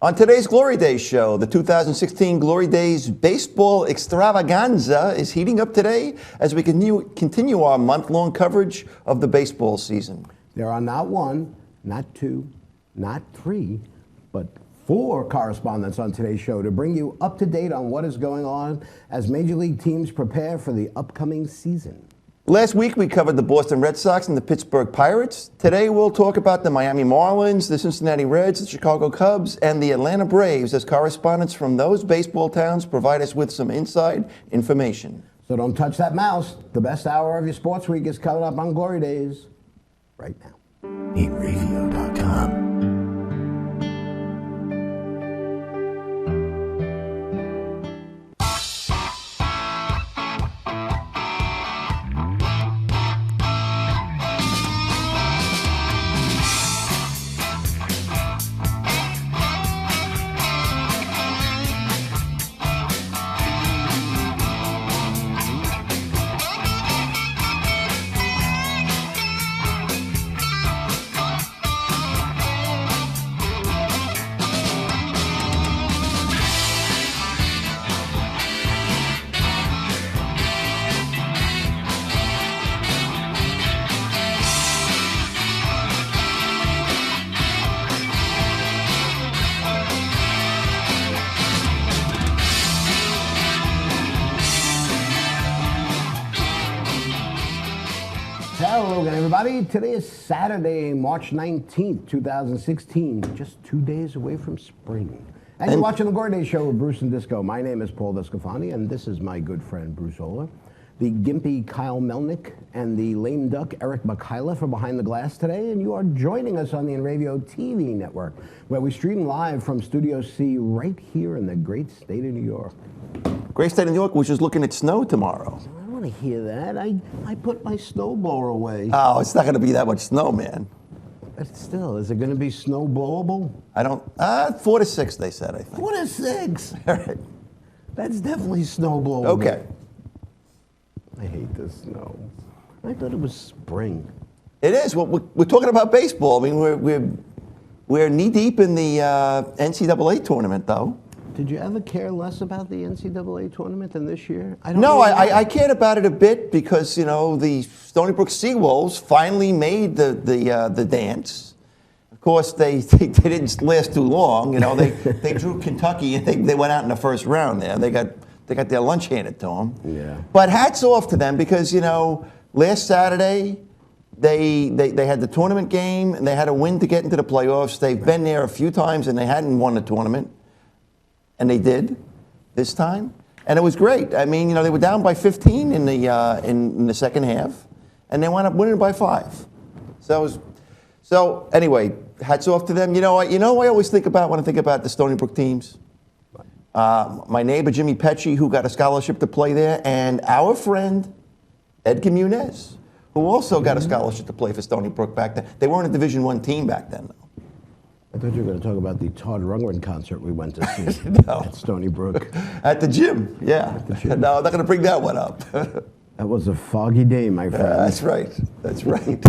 On today's Glory Days show, the 2016 Glory Days Baseball Extravaganza is heating up today as we continue our month-long coverage of the baseball season. There are not one, not two, not three, but 4 correspondents on today's show to bring you up to date on what is going on as Major League teams prepare for the upcoming season. Last week, we covered the Boston Red Sox and the Pittsburgh Pirates. Today, we'll talk about the Miami Marlins, the Cincinnati Reds, the Chicago Cubs, and the Atlanta Braves as correspondents from those baseball towns provide us with some inside information. So don't touch that mouse. The best hour of your sports week is coming up on Glory Days right now. Inravio.com. Hello again, everybody. Today is Saturday, March 19th, 2016. Just 2 days away from spring. And you're watching the Glory Days show with Bruce and Disco. My name is Paul Discofani, and this is my good friend, Bruce Ola. The gimpy Kyle Melnick and the lame duck Eric Mikhailov are behind the glass today, and you are joining us on the Inravio TV network, where we stream live from Studio C right here in the great state of New York. Great state of New York, which is looking at snow tomorrow. I don't want to hear that. I put my snowblower away. Oh, it's not going to be that much snow, man. But still, is it going to be snow blowable? I don't, 4 to 6, they said, I think. 4 to 6? All right. That's definitely snow blowable. Okay. I hate the snow. I thought it was spring. It is. Well, we're talking about baseball. I mean, we're knee-deep in the NCAA tournament, though. Did you ever care less about the NCAA tournament than this year? No, I cared about it a bit because, you know, the Stony Brook Seawolves finally made the dance. Of course, they didn't last too long. You know, they drew Kentucky and they went out in the first round there. They got their lunch handed to them. Yeah. But hats off to them because, you know, last Saturday they had the tournament game and they had a win to get into the playoffs. They've been there a few times and they hadn't won the tournament. And they did this time, and it was great. I mean, you know, they were down by 15 in the second half, and they wound up winning by 5. So anyway, hats off to them. You know, I always think about when I think about the Stony Brook teams. My neighbor Jimmy Pecci, who got a scholarship to play there, and our friend Ed Quimunez, who also got a scholarship to play for Stony Brook back then. They weren't a Division I team back then, though. I thought you were going to talk about the Todd Rundgren concert we went to see No. at Stony Brook. At the gym, yeah. No, I'm not going to bring that one up. That was a foggy day, my friend. That's right. That's right.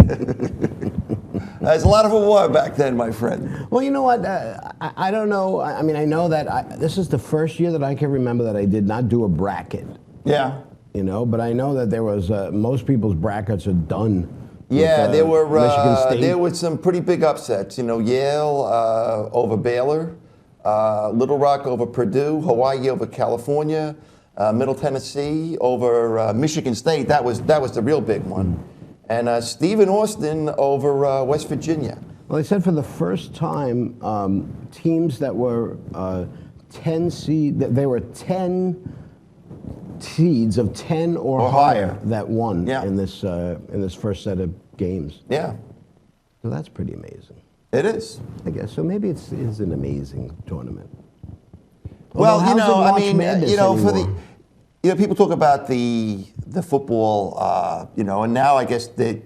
There's a lot of a war back then, my friend. Well, you know what? I don't know. I mean, I know that this is the first year that I can remember that I did not do a bracket. Yeah. You know, but I know that there was most people's brackets are done. Yeah, with, Michigan State. there were some pretty big upsets. You know, Yale over Baylor, Little Rock over Purdue, Hawaii over California, Middle Tennessee over Michigan State. That was the real big one, and Stephen Austin over West Virginia. Well, they said for the first time, teams that were 10 seed, they were 10 seeds of 10 or higher that won in this first set of games. Yeah. So that's pretty amazing. It is. I guess. So maybe it's an amazing tournament. Well, you know, I mean, you know, anymore? people talk about the football, you know, and now I guess they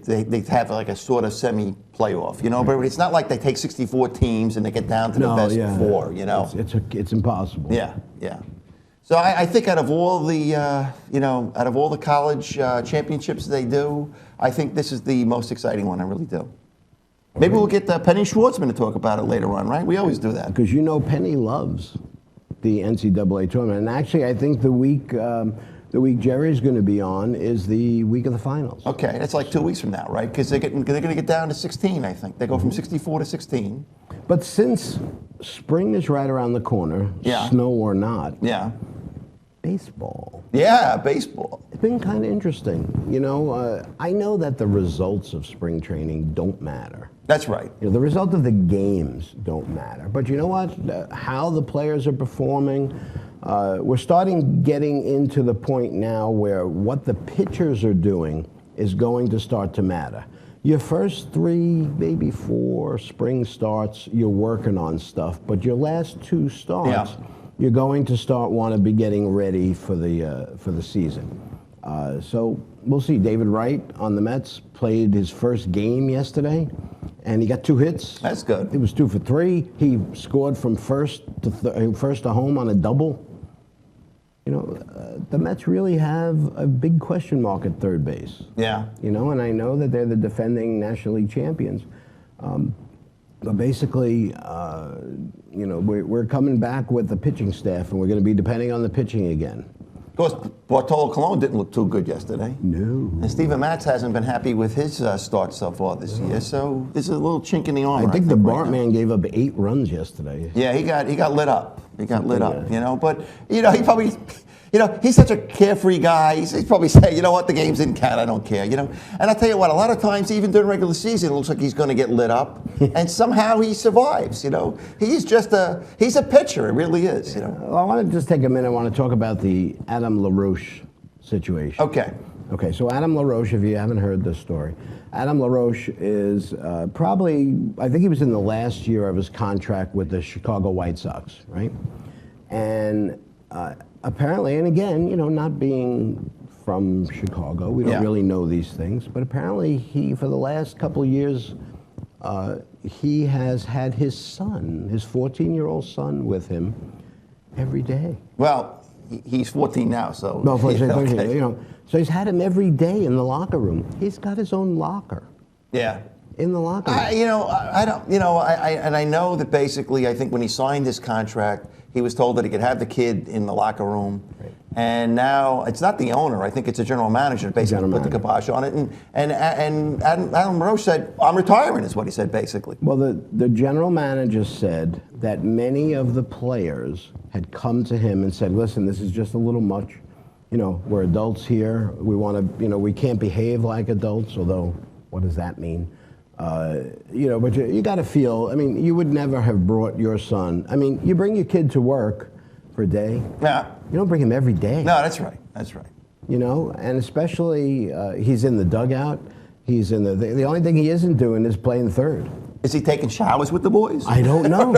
have like a sort of semi-playoff, you know, but it's not like they take 64 teams and they get down to the best 4, you know. It's impossible. Yeah, yeah. So I think out of all the, out of all the college championships they do, I think this is the most exciting one. I really do. Maybe we'll get Penny Schwartzman to talk about it later on, right? We always do that. Because you know Penny loves the NCAA tournament. And actually, I think the week Jerry's going to be on is the week of the finals. Okay, that's like 2 weeks from now, right? Because they're going to get down to 16, I think. They go from 64 to 16. But since spring is right around the corner, Yeah. snow or not, Yeah. baseball. Yeah, baseball. It's been kind of interesting. You know, I know that the results of spring training don't matter. That's right. You know, the result of the games don't matter. But you know what? How the players are performing, we're getting into the point now where what the pitchers are doing is going to start to matter. Your first 3, maybe 4 spring starts, you're working on stuff. But your last 2 starts, you're going to want to be getting ready for the season. So we'll see. David Wright on the Mets played his first game yesterday, and he got 2 hits. That's good. It was 2 for 3. He scored from first to home on a double. You know, the Mets really have a big question mark at third base. Yeah. You know, and I know that they're the defending National League champions. But basically, you know, we're coming back with the pitching staff, and we're going to be depending on the pitching again. Of course, Bartolo Colon didn't look too good yesterday. No. And Steven Matz hasn't been happy with his start so far this year, so there's a little chink in the armor. I think the right now. Bartman gave up 8 runs yesterday. Yeah, he got lit up. He got lit up, Yeah. you know. But, you know, he probably, you know, he's such a carefree guy. He's probably saying, you know what, the game's in count, I don't care, you know. And I'll tell you what, a lot of times, even during regular season, it looks like he's going to get lit up. And somehow he survives, you know. He's a pitcher, it really is, you know. Well, I want to just take a minute. I want to talk about the Adam LaRoche situation. Okay. Okay, so Adam LaRoche, if you haven't heard this story, Adam LaRoche is probably, I think he was in the last year of his contract with the Chicago White Sox, right? And apparently, and again, you know, not being from Chicago, we don't really know these things, but apparently he, for the last couple of years, he has had his son, his 14-year-old son with him every day. Well, he's 14 now, so. No, for okay. you know, so he's had him every day in the locker room. He's got his own locker Yeah. in the locker room. You know, I don't, you know, I know that basically, I think when he signed his contract, he was told that he could have the kid in the locker room. Right. And now it's not the owner. I think it's a general manager that basically put the kibosh on it. And Adam LaRoche said, I'm retiring, is what he said, basically. Well, the general manager said that many of the players had come to him and said, listen, this is just a little much. You know, we're adults here. We want to, you know, we can't behave like adults, although what does that mean? You know, but you got to feel, I mean, you would never have brought your son. I mean, you bring your kid to work for a day. Yeah. You don't bring him every day. No, that's right. That's right. You know, and especially he's in the dugout. He's in the only thing he isn't doing is playing third. Is he taking showers with the boys? I don't know.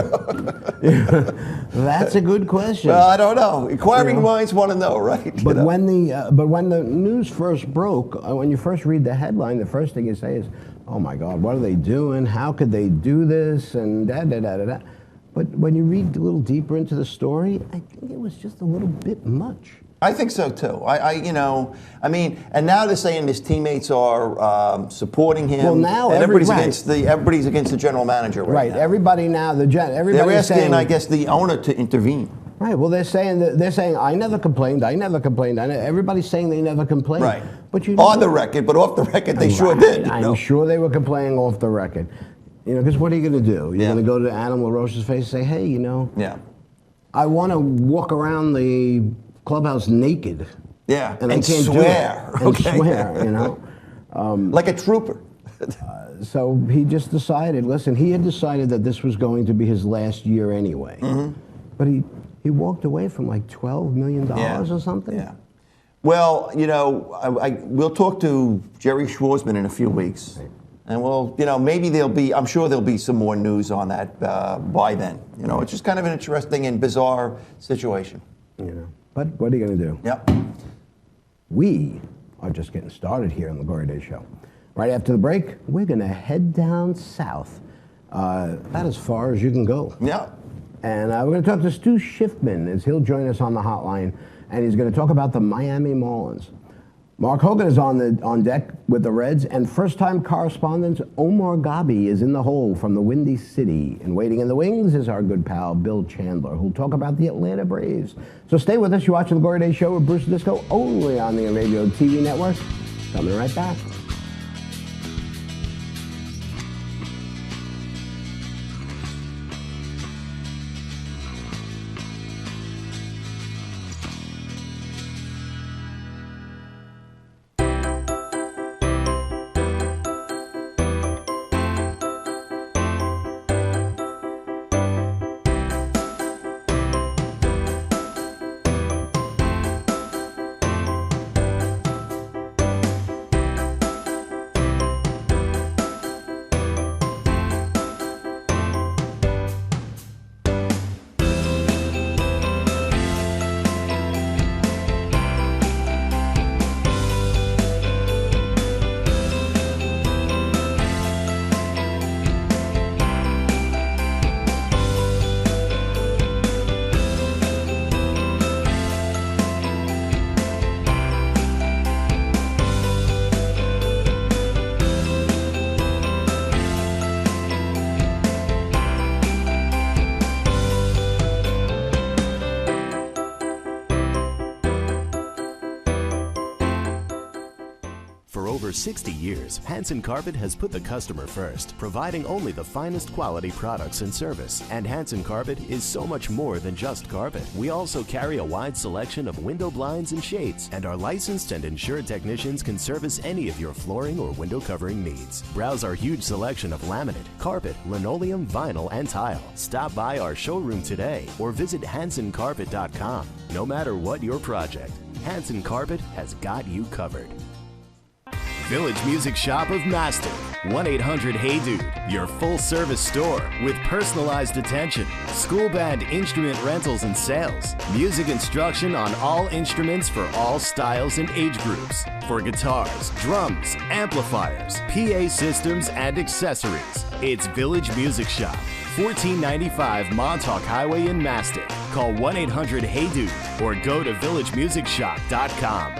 That's a good question. Well, I don't know. Inquiring minds want to know, right? But when the news first broke, when you first read the headline, the first thing you say is, "Oh my God, what are they doing? How could they do this?" And da da da da da. But when you read a little deeper into the story, I think it was just a little bit much. I think so too. You know, I mean, and now they're saying his teammates are supporting him. Well, now and everybody's right. against the general manager right now. Everybody now, everybody's they're asking, saying, I guess, the owner to intervene. Right. Well, they're saying I never complained. Everybody's saying they never complained. Right. But you know, on the record, but off the record, they sure did. I'm sure they were complaining off the record. You know, because what are you going to do? You're going to go to Adam LaRoche's face and say, "Hey, you know, I want to walk around the clubhouse naked." Yeah, and I can't swear. Do it. And swear, you know, like a trooper. So he just decided. Listen, he had decided that this was going to be his last year anyway. Mm-hmm. But he walked away from like $12 million or something. Yeah. Well, you know, we'll talk to Jerry Schwartzman in a few weeks, and we'll, you know, maybe I'm sure there'll be some more news on that by then. You know, it's just kind of an interesting and bizarre situation. You know, but what are you going to do? Yep. We are just getting started here on the Glory Day Show. Right after the break, we're going to head down south, about as far as you can go. Yeah. And we're going to talk to Stu Schiffman as he'll join us on the hotline, and he's going to talk about the Miami Marlins. Mark Hogan is on deck with the Reds, and first-time correspondent Omar Gabi is in the hole from the Windy City. And waiting in the wings is our good pal Bill Chandler, who'll talk about the Atlanta Braves. So stay with us. You're watching the Glory Day Show with Bruce and Disco, only on the Inravio TV network. Coming right back. For over 60 years, Hanson Carpet has put the customer first, providing only the finest quality products and service. And Hanson Carpet is so much more than just carpet. We also carry a wide selection of window blinds and shades, and our licensed and insured technicians can service any of your flooring or window covering needs. Browse our huge selection of laminate, carpet, linoleum, vinyl, and tile. Stop by our showroom today or visit HansonCarpet.com. No matter what your project, Hanson Carpet has got you covered. Village Music Shop of Mastic. 1-800-HEY DUDE, your full-service store with personalized attention, school band instrument rentals and sales, music instruction on all instruments for all styles and age groups, for guitars, drums, amplifiers, PA systems, and accessories. It's Village Music Shop, 1495 Montauk Highway in Mastic. Call 1-800-HEY-DUDE or go to villagemusicshop.com.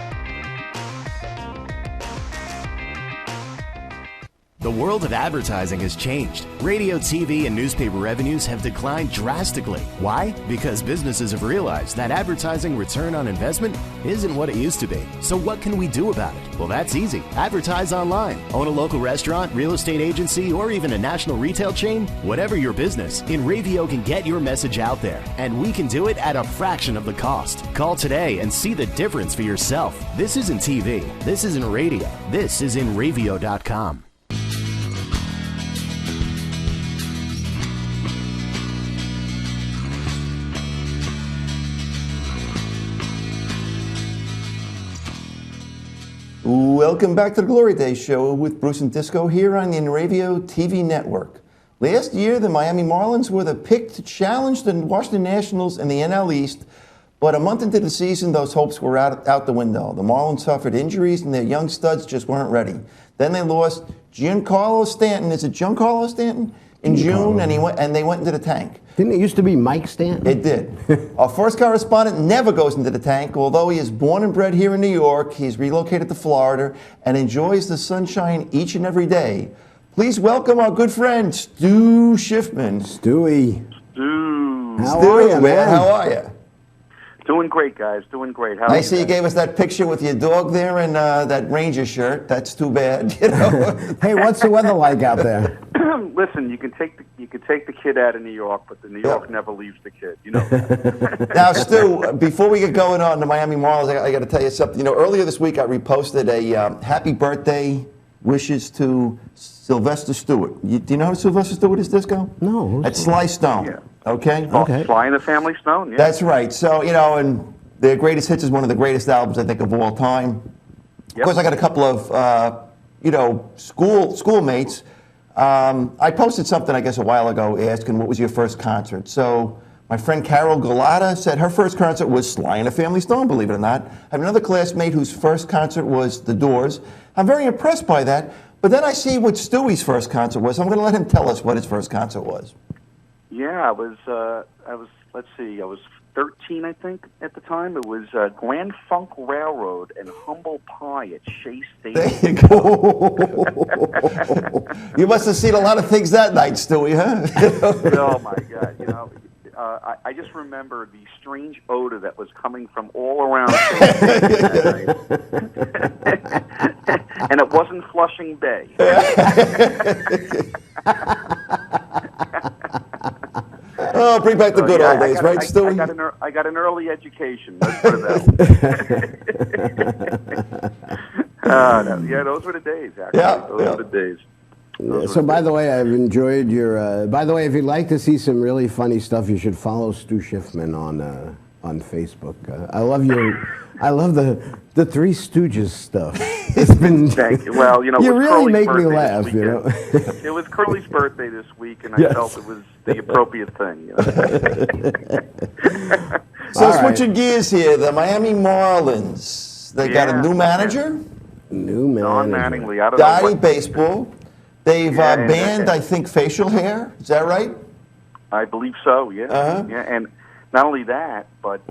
The world of advertising has changed. Radio, TV, and newspaper revenues have declined drastically. Why? Because businesses have realized that advertising return on investment isn't what it used to be. So what can we do about it? Well, that's easy. Advertise online. Own a local restaurant, real estate agency, or even a national retail chain? Whatever your business, Inravio can get your message out there. And we can do it at a fraction of the cost. Call today and see the difference for yourself. This isn't TV. This isn't radio. This is Inravio.com. Welcome back to the Glory Days Show with Bruce and Disco here on the Inravio TV network. Last year, the Miami Marlins were the pick to challenge the Washington Nationals in the NL East, but a month into the season, those hopes were out the window. The Marlins suffered injuries and their young studs just weren't ready. Then they lost Giancarlo Stanton. Is it Giancarlo Stanton? In June, and they went into the tank. Didn't it used to be Mike Stanton? It did. Our first correspondent never goes into the tank. Although he is born and bred here in New York, he's relocated to Florida and enjoys the sunshine each and every day. Please welcome our good friend, Stu Schiffman. Stewie. Stu. How are you, man? How are you? Doing great, guys. Doing great. How are I you see you guys? gave us that picture with your dog there and that Ranger shirt. That's too bad. You know? Hey, what's the weather like out there? Listen, you can take the kid out of New York, but the New York never leaves the kid. You know. Now, Stu, before we get going on the Miami Marlins, I got to tell you something. You know, earlier this week I reposted a happy birthday wishes to Sylvester Stewart. Do you know who Sylvester Stewart is, Disco? No. That's Sly Stone. Yeah. Okay? Okay. Sly and the Family Stone. Yeah. That's right. So, you know, and their greatest hits is one of the greatest albums, I think, of all time. Of course, I got a couple of, schoolmates. I posted something, I guess, a while ago asking what was your first concert. So my friend Carol Galata said her first concert was Sly and the Family Stone, believe it or not. I have another classmate whose first concert was The Doors. I'm very impressed by that. But then I see what Stewie's first concert was. I'm going to let him tell us what his first concert was. Yeah, I was 13, I think, at the time. It was Grand Funk Railroad and Humble Pie at Shea There Stadium. you go. You must have seen a lot of things that night, Stewie, huh? Oh my God! I just remember the strange odor that was coming from all around Shea Stadium that night. And it wasn't Flushing Bay. Oh, bring back the good old days, right, Stewie? I got an early education. Let's put it that way. Yeah, those were the days. Actually, those were the days. So, by the way, I've enjoyed your. By the way, if you'd like to see some really funny stuff, you should follow Stu Schiffman on Facebook. I love the Three Stooges stuff. It's been. Thank you. Well, you it was really Curly's make me birthday laugh. this You know. It was Curly's birthday this week, and I Yes. felt it was the appropriate thing. So All right. switching gears here, the Miami Marlins. They got a new manager, New Don manager. Mattingly. I don't know Dottie what. Baseball. They've Yeah, banned, I think, facial hair. Is that right? I believe so. Yeah. Uh-huh. Yeah, and not only that, but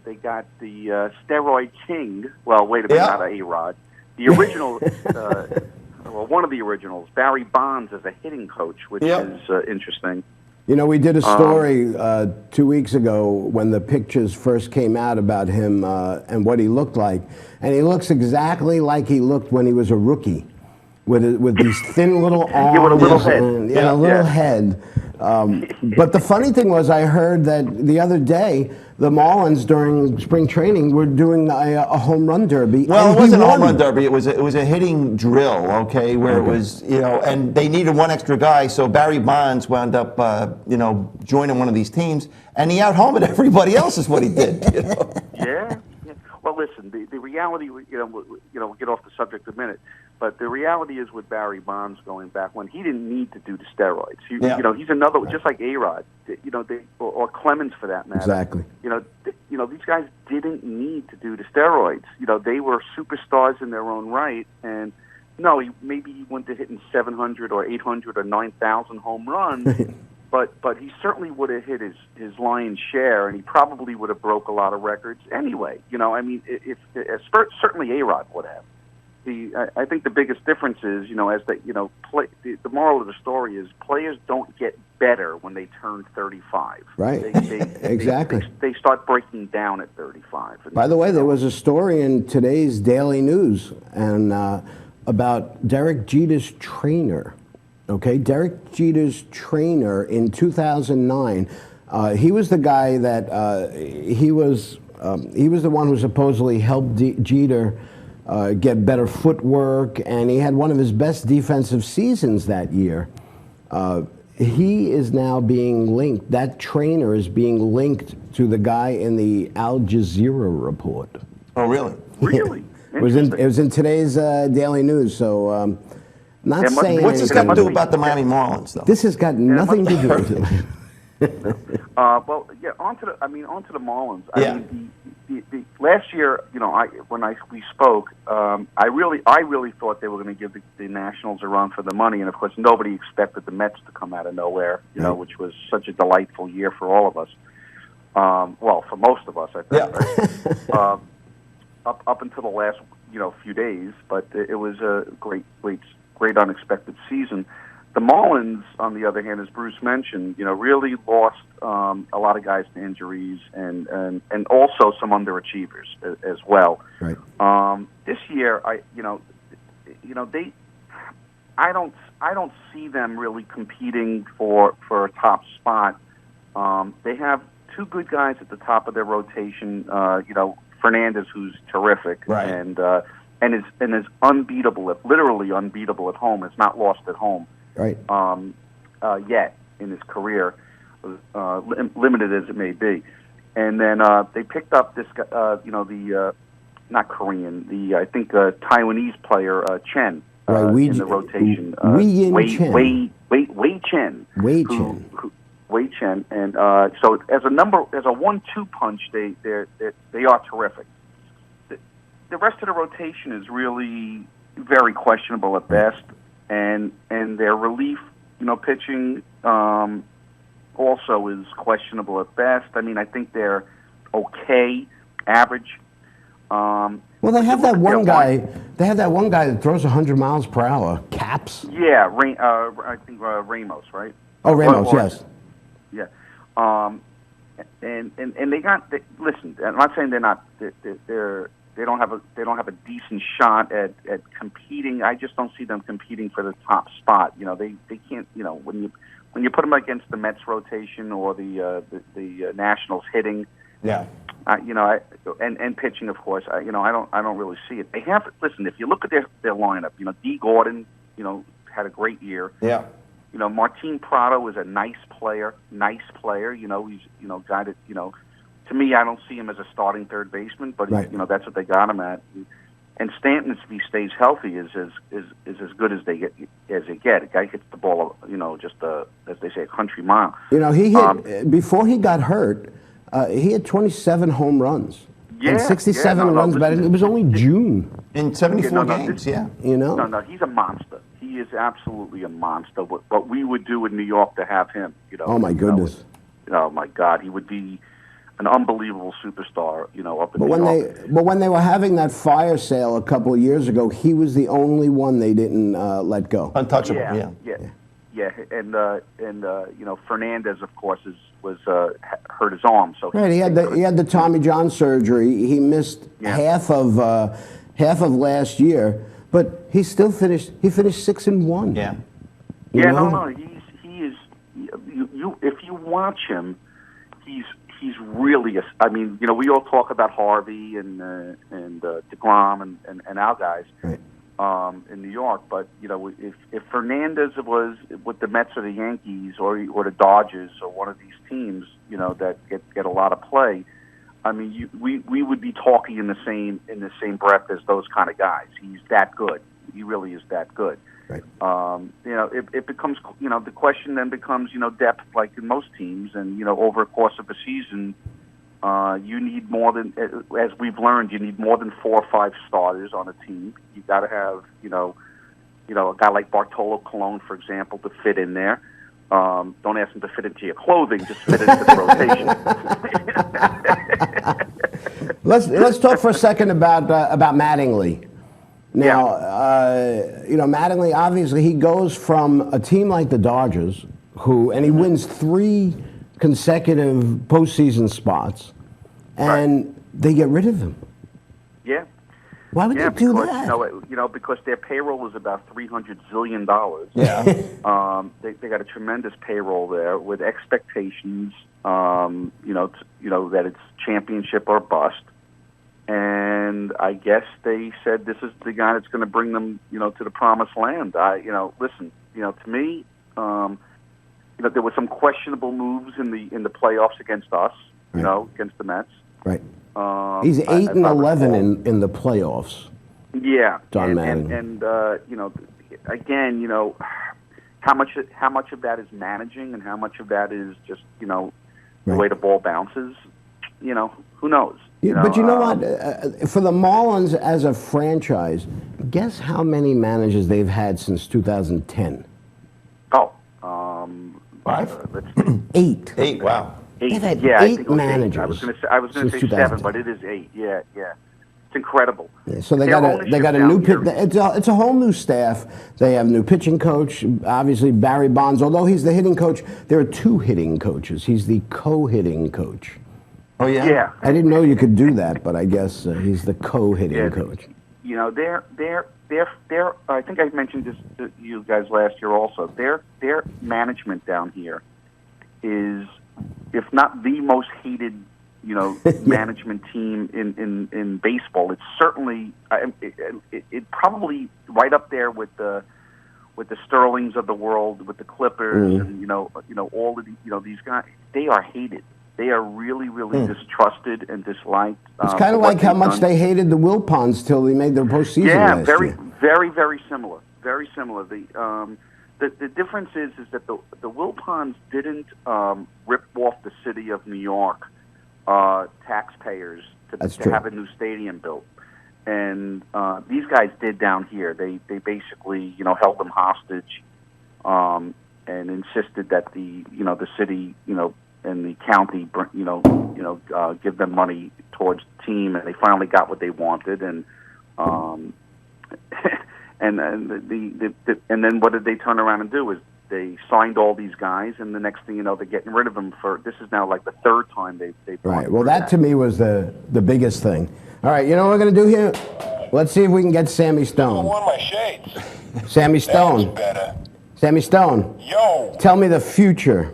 they got the steroid king. Well, wait a minute, Yeah. not A-Rod. The original, well, one of the originals, Barry Bonds, as a hitting coach, which Yeah. is interesting. You know, we did a story 2 weeks ago when the pictures first came out about him and what he looked like, and he looks exactly like he looked when he was a rookie, with these thin little arms, Yeah, with a little head. and, Yeah, a little yeah. head. But the funny thing was, I heard that the other day the Marlins during spring training were doing a home run derby. Well, and it he wasn't a home won. run derby. It was a hitting drill, okay, where it was, and they needed one extra guy. So Barry Bonds wound up, joining one of these teams, and he out-homered everybody else. Is what he did. Yeah. Well, listen, the reality, we'll get off the subject in a minute, but the reality is with Barry Bonds going back when he didn't need to do the steroids. He's another, just like A-Rod, or Clemens for that matter. Exactly. These guys didn't need to do the steroids. They were superstars in their own right, and no, maybe he went to hitting 700 or 800 or 9,000 home runs. But he certainly would have hit his lion's share, and he probably would have broke a lot of records anyway. If certainly A-Rod would have. I think the biggest difference is, the moral of the story is players don't get better when they turn 35. Right. Exactly. They start breaking down at 35. By the way, there was a story in today's Daily News and about Derek Jeter's trainer. Okay, Derek Jeter's trainer in 2009. He was the guy that he was the one who supposedly helped Jeter get better footwork, and he had one of his best defensive seasons that year. He is now being linked. That trainer is being linked to the guy in the Al Jazeera report. Oh, really? Really? It was in today's Daily News. So. Not saying What's this got to do be- about the Miami Marlins, though? This has got nothing to do with it. Well, yeah. Onto the Marlins. Yeah. I mean, the last year, we spoke, I really thought they were going to give the Nationals a run for the money, and of course, nobody expected the Mets to come out of nowhere. Which was such a delightful year for all of us. Well, for most of us, I think. Yeah. Right? Up until the last few days, but it was a great unexpected season. The Marlins, on the other hand, as Bruce mentioned, really lost a lot of guys to injuries and also some underachievers as well. Right. This year, I don't see them really competing for a top spot. They have two good guys at the top of their rotation. Fernandez, who's terrific, Right. and is unbeatable, literally unbeatable at home. Has not lost at home, Right. Yet in his career, limited as it may be. And then they picked up this guy, not Korean, I think Taiwanese player Chen Right, in the rotation. Wei Chen. Wei Chen. Wei Chen. Wei Chen, and so as a 1-2 punch, they are terrific. The rest of the rotation is really very questionable at best, and their relief, pitching also is questionable at best. I mean, I think their okay, average. Well, they but have you that look at one their guy. line- They have that one guy that throws 100 miles per hour. Caps. Yeah, I think Ramos, right? Oh, Ramos, Or- yes. Yeah. And listen, I'm not saying they don't have a decent shot at competing. I just don't see them competing for the top spot. You know, they can't. You know, when you put them against the Mets rotation or the Nationals hitting. Yeah. You know, and pitching, of course. I don't really see it. They have listen. If you look at their lineup, you know, D. Gordon, you know, had a great year. Yeah. You know, Martin Prado is a nice player. You know, he's guy that to me, I don't see him as a starting third baseman, but Right. that's what they got him at. And Stanton, if he stays healthy, is as good as they get. A guy hits the ball, just as they say, a country mile. You know, he hit before he got hurt. He had 27 home runs and 67 runs batted. It was only June. In 74 no, games, yeah. You know. No, he's a monster. He is absolutely a monster. What we would do in New York to have him, Oh my goodness. Oh my God, he would be an unbelievable superstar, up in But New York. when they were having that fire sale a couple of years ago, he was the only one they didn't let go. Untouchable, Yeah. And Fernandez, of course, was hurt his arm, so Right, he had the Tommy John surgery. He missed half of last year, but he still finished. He finished 6-1. Yeah. You know? No. He is. You if you watch him, he's really. I mean, we all talk about Harvey and DeGrom and our guys. Right. In New York, but if Fernandez was with the Mets or the Yankees or the Dodgers or one of these teams, that get a lot of play, I mean, we would be talking in the same breath as those kind of guys. He's that good. He really is that good. Right. It becomes the question then becomes depth like in most teams, and over a course of a season. You need more than, as we've learned, you need more than 4 or 5 starters on a team. You got to have, a guy like Bartolo Colon, for example, to fit in there. Don't ask him to fit into your clothing; just fit into the rotation. Let's talk for a second about Mattingly. Now, Mattingly, obviously, he goes from a team like the Dodgers, and he wins 3 consecutive postseason spots, and they get rid of him. Yeah. Why would they do because, that? Because their payroll is about $300 zillion. Yeah. They got a tremendous payroll there with expectations, that it's championship or bust. And I guess they said this is the guy that's going to bring them, to the promised land. Listen, to me, there were some questionable moves in the playoffs against us, against the Mets. Right. He's 8-11 in the playoffs. Yeah. Don and, Mattingly. and again, how much of that is managing and how much of that is just the way the ball bounces. Who knows? But you know what? For the Marlins as a franchise, guess how many managers they've had since 2010? Oh, 5? let's see. 8. 8, wow. 8. They've had Yeah, I 8 think it was 8. managers I was going to since say 2010. 7, but it is 8. Yeah. It's incredible. Yeah, so they Their got ownership a down new here- it's a whole new staff. They have a new pitching coach, obviously Barry Bonds. Although he's the hitting coach, there are 2 hitting coaches. He's the co-hitting coach. Oh, yeah? Yeah. I didn't know you could do that, but I guess he's the co-hitting coach. They're I think I mentioned this to you guys last year also. Their management down here is, if not the most hated, management team in baseball. It's certainly it probably right up there with the Sterlings of the world, with the Clippers, and all of these guys. They are hated. They are really, really distrusted and disliked. It's kind of like how much they hated the Wilpons till they made their postseason last year. very, very similar. Very similar. The difference is that the Wilpons didn't rip off the city of New York taxpayers to have a new stadium built, and these guys did down here. They basically held them hostage, and insisted that the city and the county, give them money towards the team, and they finally got what they wanted, and and then what did they turn around and do? Is they signed all these guys, and the next thing you know, they're getting rid of them for. This is now like the third time they've right. Well, that to me was the biggest thing. All right, you know what we're gonna do here? Let's see if we can get Sammy I Stone. want my shades. Sammy Stone. That's better. Sammy Stone. Yo, Tell me the future.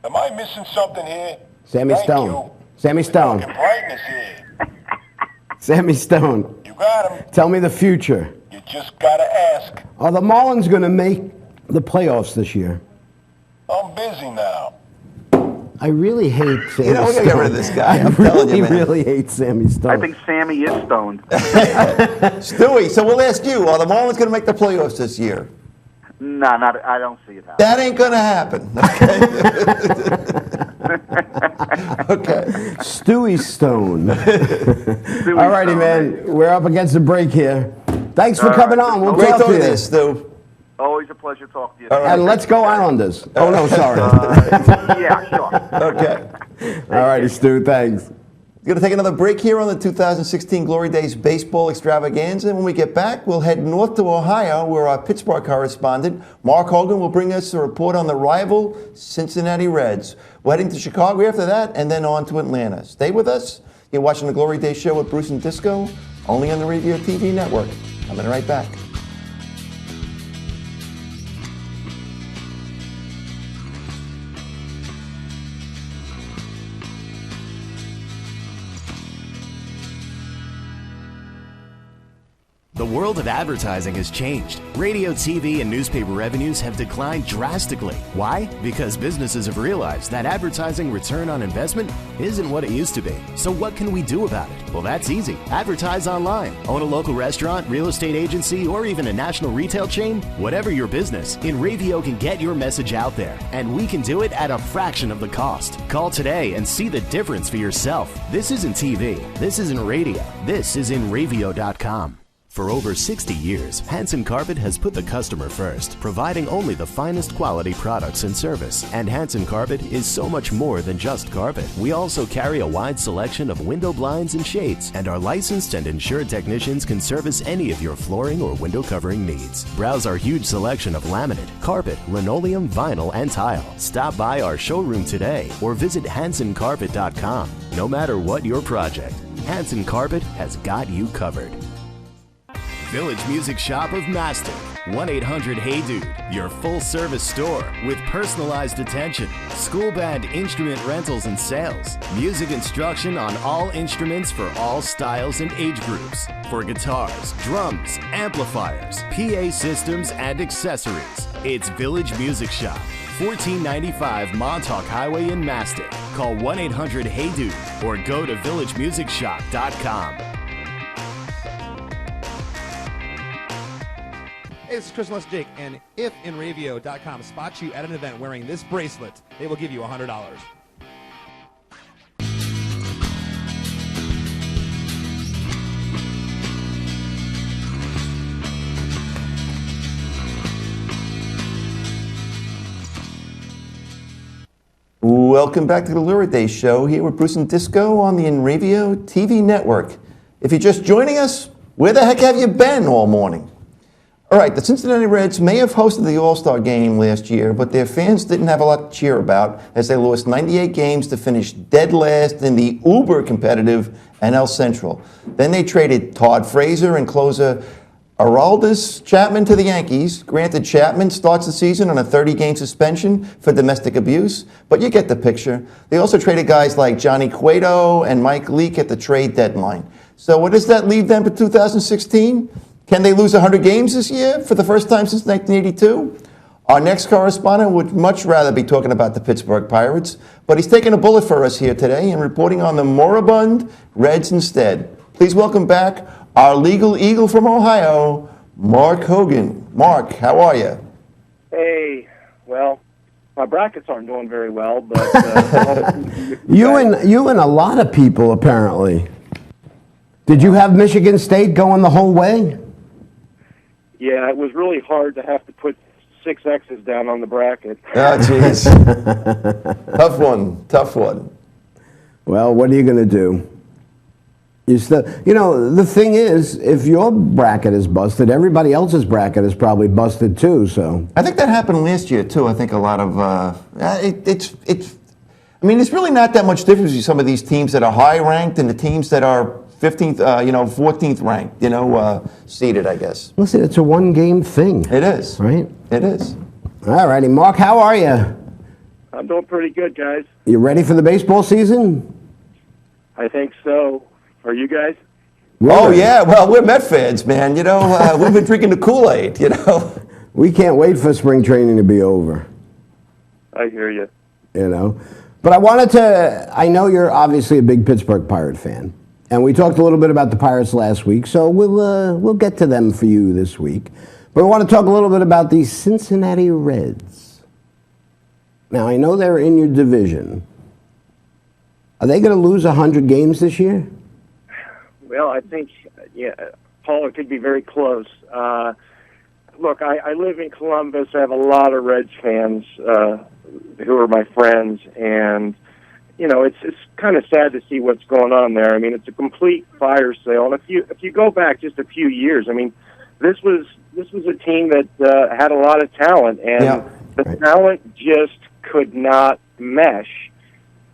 am I missing something here? Sammy Thank Stone. you. Sammy Stone. Fucking brightness here. Sammy Stone. You got him. Tell me the future. You just gotta ask. Are the Marlins gonna make the playoffs this year? I'm busy now. I really hate Sammy You know, we're Stone. gonna get rid of this guy. I I'm telling you, man. really hate Sammy Stone. I think Sammy is stoned. Stewie, so we'll ask you, are the Marlins going to make the playoffs this year? No, not. I don't see it happening. That ain't going to happen. Okay. Stewie Stone. Stewie All righty, Stone, man. We're up against the break here. Thanks for All coming right. on. We'll Great talk to talking you. to you, Stu. Always a pleasure talking to you. All right. And let's go Islanders. Oh, no, sorry. Yeah, sure. Okay. All righty, Stu. Thanks. We're going to take another break here on the 2016 Glory Days Baseball Extravaganza. When we get back, we'll head north to Ohio, where our Pittsburgh correspondent, Mark Hogan, will bring us a report on the rival Cincinnati Reds. We're heading to Chicago after that, and then on to Atlanta. Stay with us. You're watching the Glory Days Show with Bruce and Disco, only on the Inravio TV network. Coming right back. The world of advertising has changed. Radio, TV, and newspaper revenues have declined drastically. Why? Because businesses have realized that advertising return on investment isn't what it used to be. So what can we do about it? Well, that's easy. Advertise online. Own a local restaurant, real estate agency, or even a national retail chain? Whatever your business, Inravio can get your message out there. And we can do it at a fraction of the cost. Call today and see the difference for yourself. This isn't TV. This isn't radio. This is Inravio.com. For over 60 years, Hanson Carpet has put the customer first, providing only the finest quality products and service. And Hanson Carpet is so much more than just carpet. We also carry a wide selection of window blinds and shades, and our licensed and insured technicians can service any of your flooring or window covering needs. Browse our huge selection of laminate, carpet, linoleum, vinyl, and tile. Stop by our showroom today or visit HansonCarpet.com. No matter what your project, Hanson Carpet has got you covered. Village Music Shop of Mastic. 1-800-HEY-DUDE, your full-service store with personalized attention, school band instrument rentals and sales, music instruction on all instruments for all styles and age groups, for guitars, drums, amplifiers, PA systems, and accessories. It's Village Music Shop, 1495 Montauk Highway in Mastic. Call 1-800-HEY-DUDE or go to villagemusicshop.com. Hey, this is Chris West Jake, and if Inravio.com spots you at an event wearing this bracelet, they will give you $100. Welcome back to the Glory Days Show here with Bruce and Disco on the Inravio TV network. If you're just joining us, where the heck have you been all morning? All right, the Cincinnati Reds may have hosted the All-Star game last year, but their fans didn't have a lot to cheer about as they lost 98 games to finish dead last in the uber-competitive NL Central. Then they traded Todd Frazier and closer Aroldis Chapman to the Yankees. Granted, Chapman starts the season on a 30-game suspension for domestic abuse, but you get the picture. They also traded guys like Johnny Cueto and Mike Leake at the trade deadline. So what does that leave them for 2016? Can they lose 100 games this year for the first time since 1982? Our next correspondent would much rather be talking about the Pittsburgh Pirates, but he's taking a bullet for us here today and reporting on the moribund Reds instead. Please welcome back our legal eagle from Ohio, Mark Hogan. Mark, how are you? Hey, well, my brackets aren't doing very well, but You and a lot of people apparently. Did you have Michigan State going the whole way? yeah, it was really hard to have to put 6 X's down on the bracket. Oh, jeez. Tough one. Well, what are you going to do? The thing is, if your bracket is busted, everybody else's bracket is probably busted too. So I think that happened last year too. I think a lot of it's. I mean, there's really not that much difference between some of these teams that are high ranked and the teams that are 15th, 14th ranked, seeded, I guess. Listen, it's a one-game thing. It is. Right? It is. All righty, Mark, how are you? I'm doing pretty good, guys. You ready for the baseball season? I think so. Are you guys? Oh, yeah. Well, we're Met fans, man. We've been drinking the Kool-Aid, We can't wait for spring training to be over. I hear you. But I know you're obviously a big Pittsburgh Pirate fan. And we talked a little bit about the Pirates last week, so we'll get to them for you this week. But we want to talk a little bit about the Cincinnati Reds. Now, I know they're in your division. Are they going to lose 100 games this year? Well, I think, Paul, it could be very close. Look, I live in Columbus. I have a lot of Reds fans who are my friends, and it's kind of sad to see what's going on there. I mean, it's a complete fire sale. And if you go back just a few years, I mean, this was a team that had a lot of talent, and the talent just could not mesh.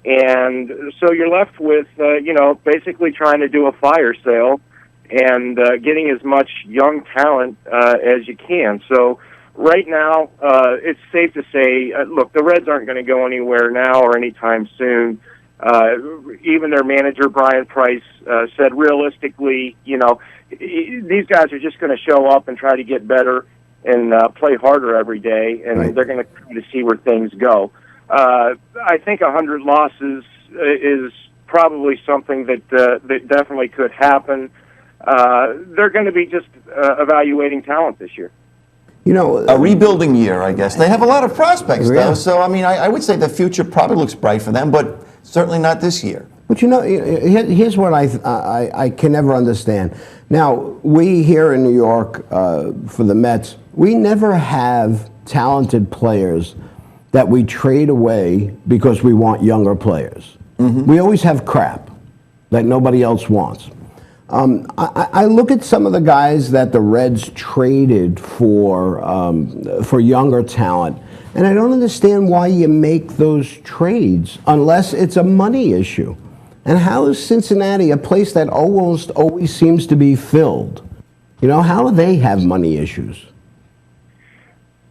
And so you're left with, basically trying to do a fire sale and getting as much young talent as you can. So right now, it's safe to say, look, the Reds aren't going to go anywhere now or anytime soon. Even their manager, Brian Price, said realistically, these guys are just going to show up and try to get better and play harder every day, and they're going to try to see where things go. I think 100 losses is probably something that definitely could happen. They're going to be just evaluating talent this year. A rebuilding year, I guess. They have a lot of prospects, though. So, I mean, I would say the future probably looks bright for them, but certainly not this year. But here's what I can never understand. Now, we here in New York, for the Mets, we never have talented players that we trade away because we want younger players. Mm-hmm. We always have crap that nobody else wants. I look at some of the guys that the Reds traded for younger talent, and I don't understand why you make those trades unless it's a money issue. And how is Cincinnati, a place that almost always seems to be filled, how do they have money issues?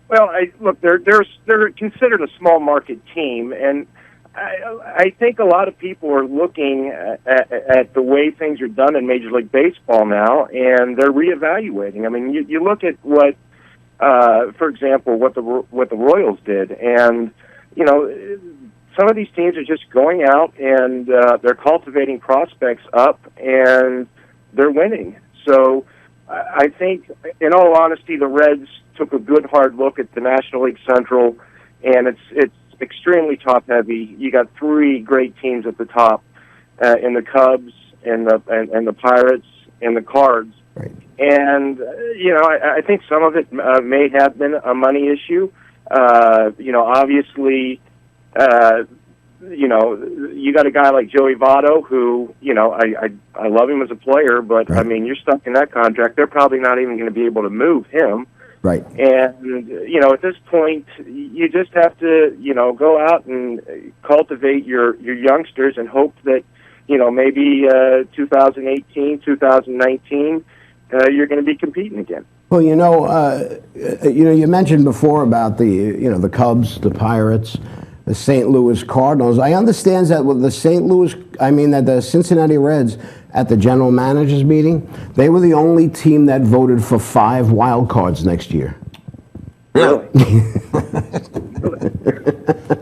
Well, look, they're considered a small market team, and I think a lot of people are looking at the way things are done in Major League Baseball now, and they're reevaluating. I mean, you look at what, for example, what the Royals did, and some of these teams are just going out and they're cultivating prospects up, and they're winning. So I think, in all honesty, the Reds took a good hard look at the National League Central, and it's extremely top heavy. You got 3 great teams at the top, in the Cubs and the Pirates and the Cards. Right. And I think some of it may have been a money issue. Obviously, you got a guy like Joey Votto who, I love him as a player, but I mean, you're stuck in that contract. They're probably not even going to be able to move him. Right. And, at this point, you just have to, go out and cultivate your youngsters and hope that, maybe 2018, 2019, you're going to be competing again. Well, you mentioned before about the Cubs, the Pirates, the St. Louis Cardinals. I understand that with the Cincinnati Reds at the general managers meeting, they were the only team that voted for 5 wild cards next year. Really?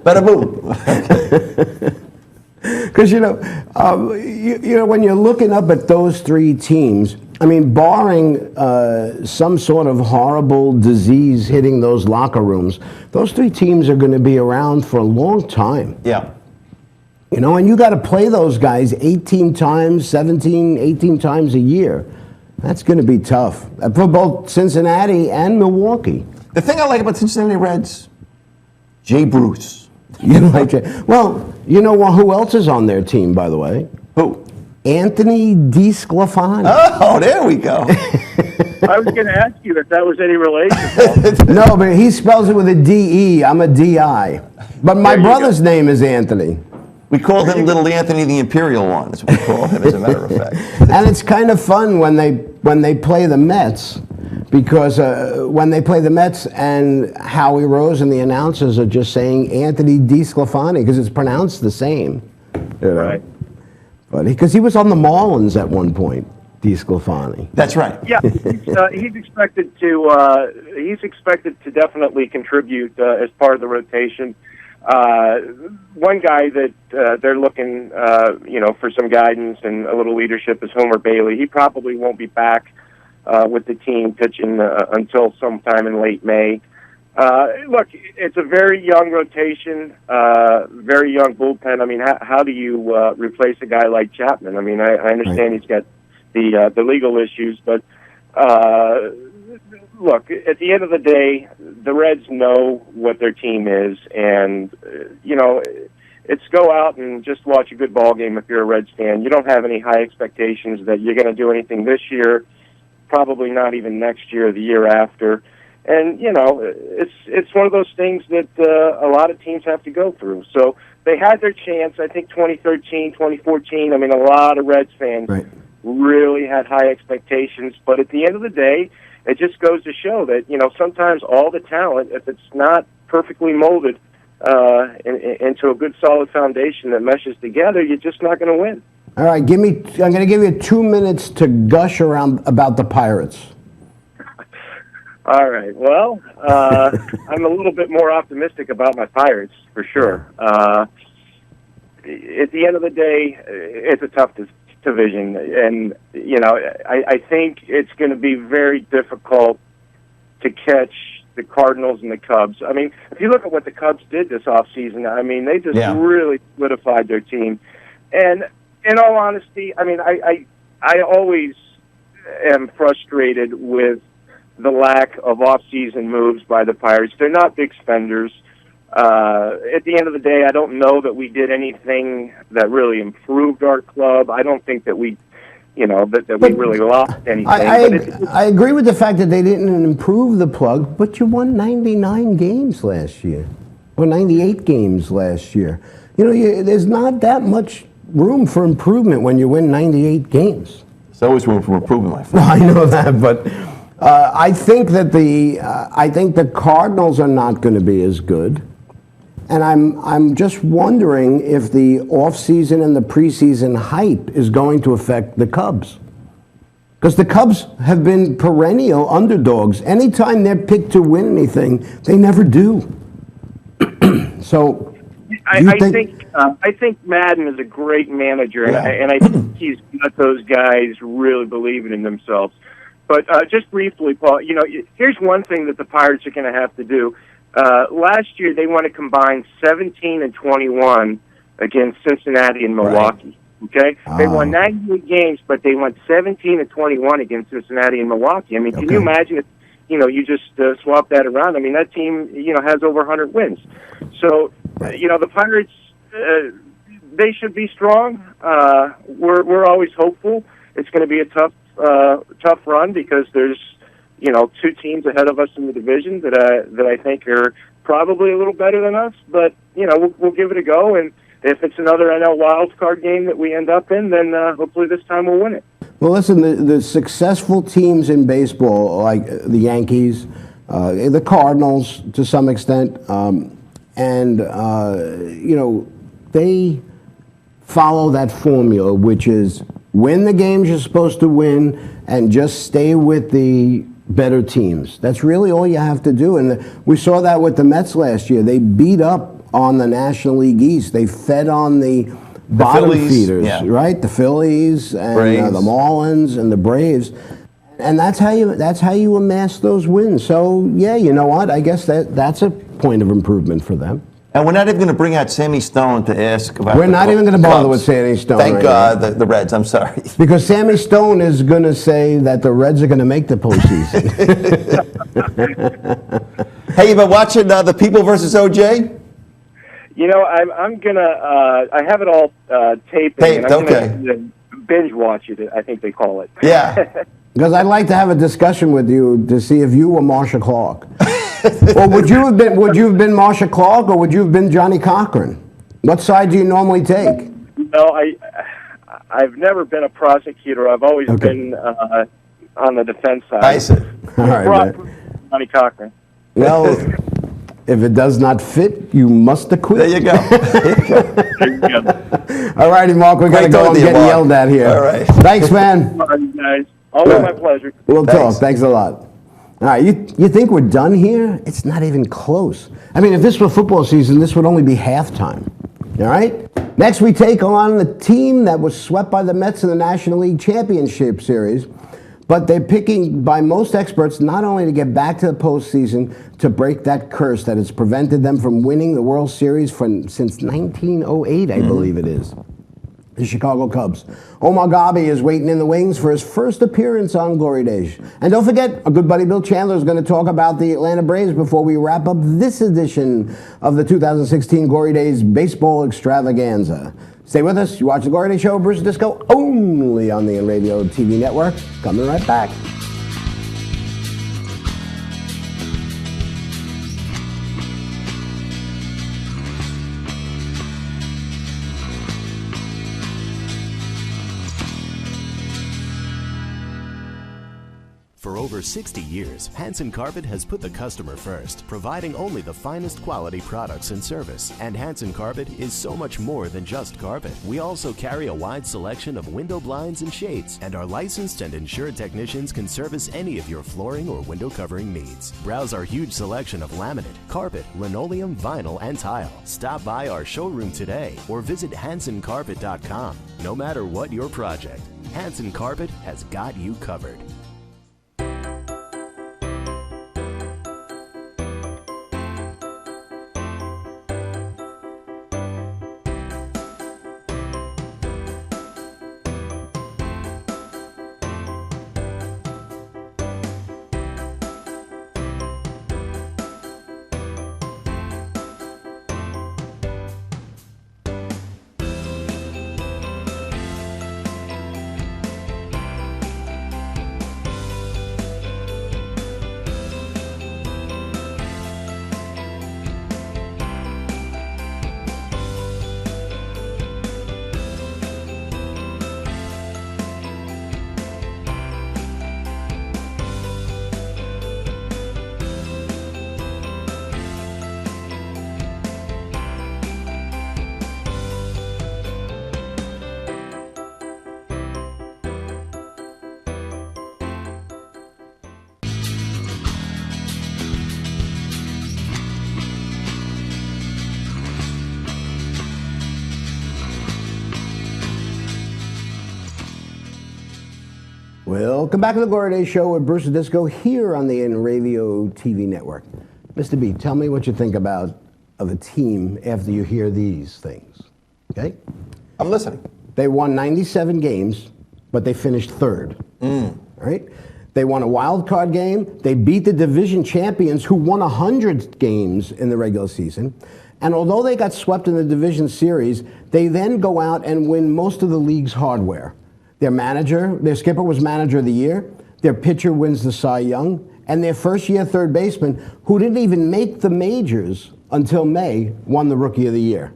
Bada boom. Because when you're looking up at those 3 teams, I mean, barring some sort of horrible disease hitting those locker rooms, those 3 teams are going to be around for a long time. Yeah. And you got to play those guys 18 times, 17, 18 times a year. That's going to be tough for both Cincinnati and Milwaukee. The thing I like about Cincinnati Reds, Jay Bruce. You like it? Well, you know who else is on their team, by the way? Who? Anthony DiSclafani. Oh, there we go. I was going to ask you if that was any relation. No, but he spells it with a D-E. I'm a D-I. But my brother's name is Anthony. We called him Little Anthony the Imperial one. That's what we call him, as a matter of fact. And it's kind of fun when they play the Mets, because when they play the Mets and Howie Rose and the announcers are just saying Anthony DiSclafani because it's pronounced the same. You know? Right. But because he was on the Marlins at one point, DiSclafani. That's right. Yeah, he's expected to definitely contribute as part of the rotation. One guy that they're looking, for some guidance and a little leadership is Homer Bailey. He probably won't be back with the team pitching until sometime in late May. Look, it's a very young rotation, very young bullpen. I mean, how do you replace a guy like Chapman? I mean, I understand he's got the legal issues, but look, at the end of the day, the Reds know what their team is, and it's go out and just watch a good ball game if you're a Reds fan. You don't have any high expectations that you're going to do anything this year, probably not even next year or the year after. And, it's one of those things that a lot of teams have to go through. So they had their chance, I think, 2013, 2014. I mean, a lot of Reds fans really had high expectations. But at the end of the day, it just goes to show that, sometimes all the talent, if it's not perfectly molded into a good, solid foundation that meshes together, you're just not going to win. All right, I'm going to give you 2 minutes to gush around about the Pirates. All right. Well, I'm a little bit more optimistic about my Pirates, for sure. At the end of the day, it's a tough division. And, I think it's going to be very difficult to catch the Cardinals and the Cubs. I mean, if you look at what the Cubs did this offseason, I mean, they just really solidified their team. And in all honesty, I mean, I always am frustrated with the lack of off-season moves by the Pirates. They're not big spenders. At the end of the day, I don't know that we did anything that really improved our club. I don't think that we, that we really lost anything. I agree with the fact that they didn't improve the plug, but you won 99 games last year, or 98 games last year. There's not that much room for improvement when you win 98 games. There's always room for improvement, my friend. I know that, but I think that the Cardinals are not going to be as good, and I'm just wondering if the offseason and the preseason hype is going to affect the Cubs, because the Cubs have been perennial underdogs. Anytime they're picked to win anything, they never do. So. I think Madden is a great manager, and I think he's got those guys really believing in themselves. But just briefly, Paul, here's one thing that the Pirates are going to have to do. Last year, they won a combined 17 and 21 against Cincinnati and Milwaukee. Okay, they won 98 games, but they won 17 and 21 against Cincinnati and Milwaukee. I mean, can you imagine if you just swap that around? I mean, that team has over 100 wins. So. The Pirates, they should be strong. We're always hopeful. It's going to be a tough run because there's, two teams ahead of us in the division that I think are probably a little better than us. But we'll give it a go. And if it's another NL wild card game that we end up in, then hopefully this time we'll win it. Well, listen, the successful teams in baseball, like the Yankees, the Cardinals to some extent. And, they follow that formula, which is win the games you're supposed to win and just stay with the better teams. That's really all you have to do. And we saw that with the Mets last year. They beat up on the National League East. They fed on the bottom feeders, right? The Phillies and the Marlins and the Braves. And that's how you amass those wins. So, you know what? I guess that's a point of improvement for them. And we're not even going to bring out Sammy Stone to ask about. We're not even going to bother with Sammy Stone. Thank God, the Reds. I'm sorry. Because Sammy Stone is going to say that the Reds are going to make the postseason. Hey, you been watching The People versus OJ? You know, I'm gonna. I have it all taped. Taped, and I'm okay. Gonna binge watch it. I think they call it. Yeah. Because I'd like to have a discussion with you to see if you were Marsha Clark. Or would you have been Marsha Clark, or would you have been Johnny Cochran? What side do you normally take? No, I've never been a prosecutor. I've always been on the defense side. I see. All right, man. Johnny Cochran. Well, if it does not fit, you must acquit. There you go. All righty, Mark, we got to Great go. I'm talking to you, getting Mark. yelled at here. All right. Thanks, man. All right, guys. Always my pleasure. We'll Thanks. talk. Thanks a lot. All right, you think we're done here? It's not even close. I mean, if this were football season, this would only be halftime. All right? Next, we take on the team that was swept by the Mets in the National League Championship Series. But they're picking, by most experts, not only to get back to the postseason, to break that curse that has prevented them from winning the World Series since 1908, I believe it is. The Chicago Cubs. Omar Gabi is waiting in the wings for his first appearance on Glory Days. And don't forget, our good buddy Bill Chandler is going to talk about the Atlanta Braves before we wrap up this edition of the 2016 Glory Days Baseball Extravaganza. Stay with us. You watch the Glory Days Show, Bruce Disco, only on the Inravio TV network. Coming right back. For over 60 years, Hanson Carpet has put the customer first, providing only the finest quality products and service. And Hanson Carpet is so much more than just carpet. We also carry a wide selection of window blinds and shades, and our licensed and insured technicians can service any of your flooring or window covering needs. Browse our huge selection of laminate, carpet, linoleum, vinyl, and tile. Stop by our showroom today or visit HansonCarpet.com. No matter what your project, Hanson Carpet has got you covered. Welcome back to the Glory Days Show with Bruce Disco here on the Inravio TV network. Mr. B, tell me what you think of a team after you hear these things. Okay? I'm listening. They won 97 games, but they finished third. All right? They won a wild card game. They beat the division champions who won 100 games in the regular season. And although they got swept in the division series, they then go out and win most of the league's hardware. Their skipper was manager of the year. Their pitcher wins the Cy Young. And their first-year third baseman, who didn't even make the majors until May, won the Rookie of the Year.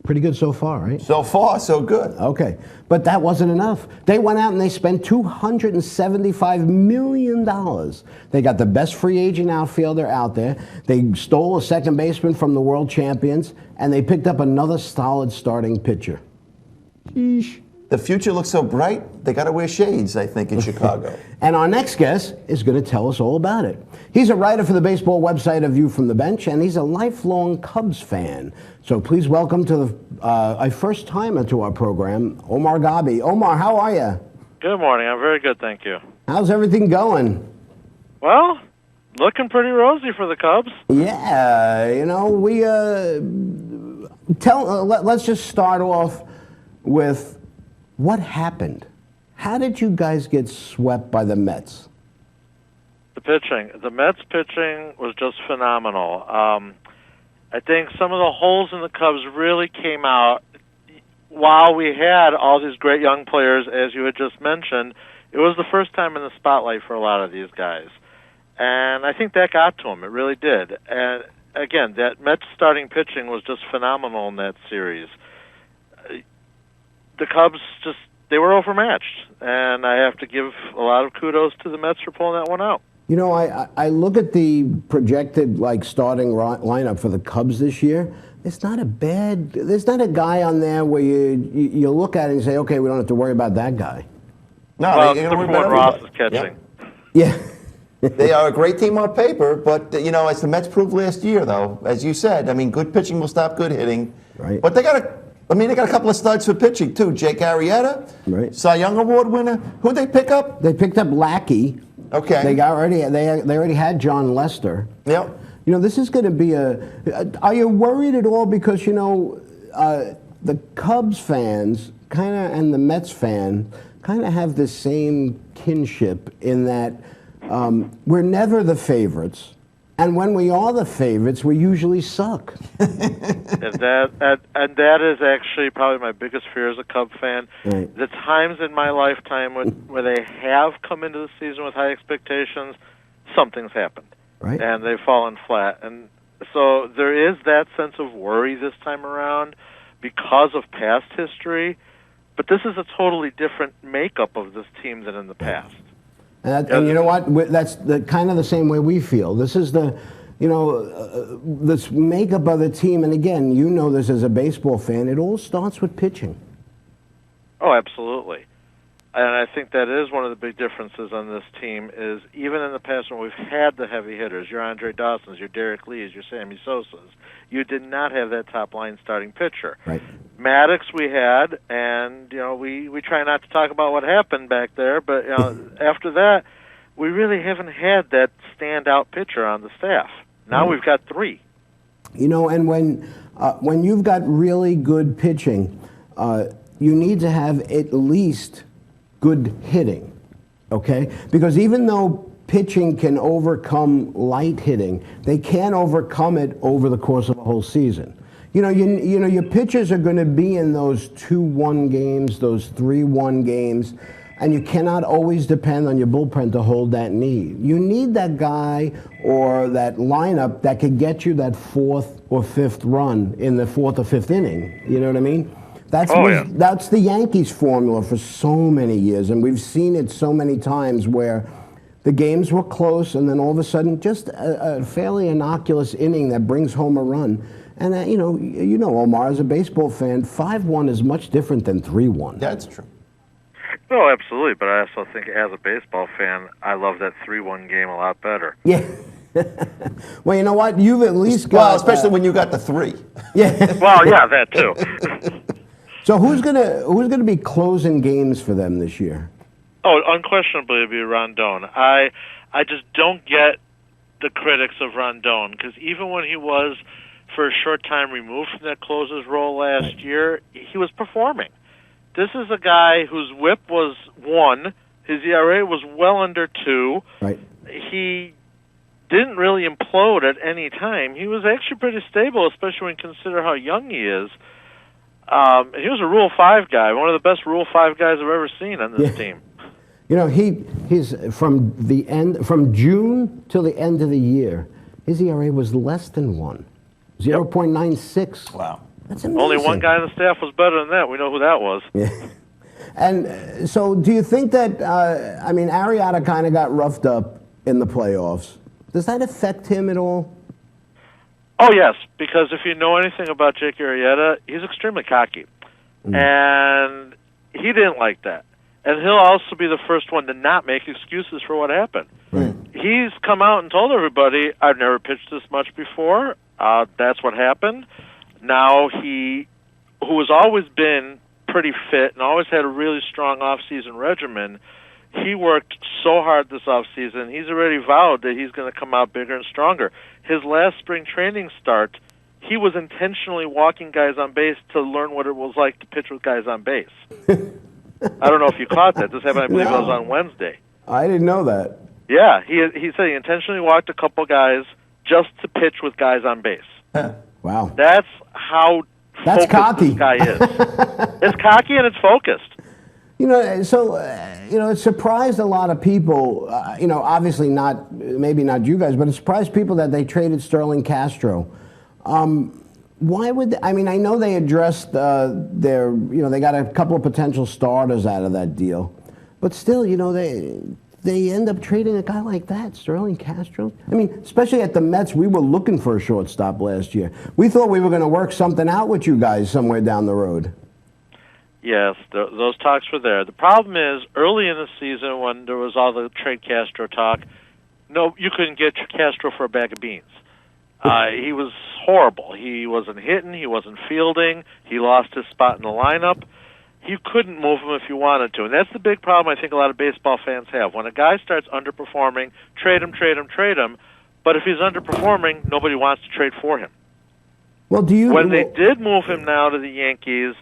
Pretty good so far, right? So far, so good. Okay, but that wasn't enough. They went out and they spent $275 million. They got the best free agent outfielder out there. They stole a second baseman from the world champions, and they picked up another solid starting pitcher. Sheesh. The future looks so bright, they got to wear shades, I think, in Chicago. And our next guest is going to tell us all about it. He's a writer for the baseball website A View from the Bench, and he's a lifelong Cubs fan. So please welcome to a first-timer to our program, Omar Gabi. Omar, how are you? Good morning. I'm very good, thank you. How's everything going? Well, looking pretty rosy for the Cubs. Yeah, you know, let's just start off with what happened. How did you guys get swept by the Mets? The pitching. The Mets pitching was just phenomenal. I think some of the holes in the Cubs really came out while we had all these great young players, as you had just mentioned. It was the first time in the spotlight for a lot of these guys. And I think that got to them. It really did. And again, that Mets starting pitching was just phenomenal in that series. The Cubs they were overmatched. And I have to give a lot of kudos to the Mets for pulling that one out. You know, I look at the projected starting lineup for the Cubs this year. There's not a guy on there where you look at it and say, okay, we don't have to worry about that guy. No, Well, they're except going for to when Ross is catching. Yeah. They are a great team on paper, but, as the Mets proved last year, though, as you said, I mean, good pitching will stop good hitting. Right. But they got a couple of studs for pitching, too. Jake Arrieta, right. Cy Young Award winner. Who'd they pick up? They picked up Lackey. Okay. They already had John Lester. Yep. This is going to be are you worried at all? Because, the Cubs fans and the Mets fan kind of have the same kinship in that we're never the favorites. And when we are the favorites, we usually suck. And that is actually probably my biggest fear as a Cub fan. Right. The times in my lifetime where they have come into the season with high expectations, something's happened. Right. And they've fallen flat. And so there is that sense of worry this time around because of past history. But this is a totally different makeup of this team than in the past. And you know what? That's kind of the same way we feel. This is this makeup of the team. And again, you know this as a baseball fan. It all starts with pitching. Oh, absolutely. And I think that is one of the big differences on this team is even in the past when we've had the heavy hitters, your Andre Dawsons, your Derek Lees, your Sammy Sosas, you did not have that top-line starting pitcher. Right. Maddox we had, and we try not to talk about what happened back there, but after that, we really haven't had that standout pitcher on the staff. Now we've got three. And when you've got really good pitching, you need to have at least good hitting, okay? Because even though pitching can overcome light hitting, they can't overcome it over the course of a whole season. Your pitchers are going to be in those 2-1 games, those 3-1 games, and you cannot always depend on your bullpen to hold that lead. You need that guy or that lineup that could get you that 4th or 5th run in the 4th or 5th inning. You know what I mean? That's the Yankees formula for so many years, and we've seen it so many times where the games were close, and then all of a sudden, just a fairly innocuous inning that brings home a run. And Omar, as a baseball fan, 5-1 is much different than 3-1. That's true. Oh, absolutely. But I also think as a baseball fan, I love that 3-1 game a lot better. Yeah. Well, you know what? You've at least got... Well, especially when you got the 3. Yeah. Well, yeah, that too. So who's gonna be closing games for them this year? Oh, unquestionably, it'd be Rondon. I just don't get the critics of Rondon because even when he was for a short time removed from that closer's role last year, he was performing. This is a guy whose WHIP was 1, his ERA was well under 2. Right. He didn't really implode at any time. He was actually pretty stable, especially when you consider how young he is. He was a Rule 5 guy, one of the best Rule 5 guys I've ever seen on this team. He's from June till the end of the year, his ERA was less than 1, 0.96. Wow. That's amazing. Only one guy on the staff was better than that. We know who that was. Yeah. And so do you think that, Arrieta kind of got roughed up in the playoffs. Does that affect him at all? Oh, yes, because if you know anything about Jake Arrieta, he's extremely cocky. And he didn't like that. And he'll also be the first one to not make excuses for what happened. Right. He's come out and told everybody, I've never pitched this much before. That's what happened. Now who has always been pretty fit and always had a really strong off-season regimen, he worked so hard this off-season, he's already vowed that he's going to come out bigger and stronger. His last spring training start, he was intentionally walking guys on base to learn what it was like to pitch with guys on base. I don't know if you caught that. This happened, I believe, it was on Wednesday. I didn't know that. Yeah, he said he intentionally walked a couple guys just to pitch with guys on base. Wow. That's how focused cocky. this guy is. It's cocky and it's focused. You know, so it surprised a lot of people. Obviously maybe not you guys, but it surprised people that they traded Sterling Castro. Why would I know they addressed they got a couple of potential starters out of that deal, but still, they end up trading a guy like that, Sterling Castro. Especially at the Mets, we were looking for a shortstop last year. We thought we were going to work something out with you guys somewhere down the road. Yes, those talks were there. The problem is, early in the season when there was all the trade Castro talk, no, you couldn't get Castro for a bag of beans. He was horrible. He wasn't hitting. He wasn't fielding. He lost his spot in the lineup. You couldn't move him if you wanted to. And that's the big problem I think a lot of baseball fans have. When a guy starts underperforming, trade him. But if he's underperforming, nobody wants to trade for him. Well, when they did move him now to the Yankees,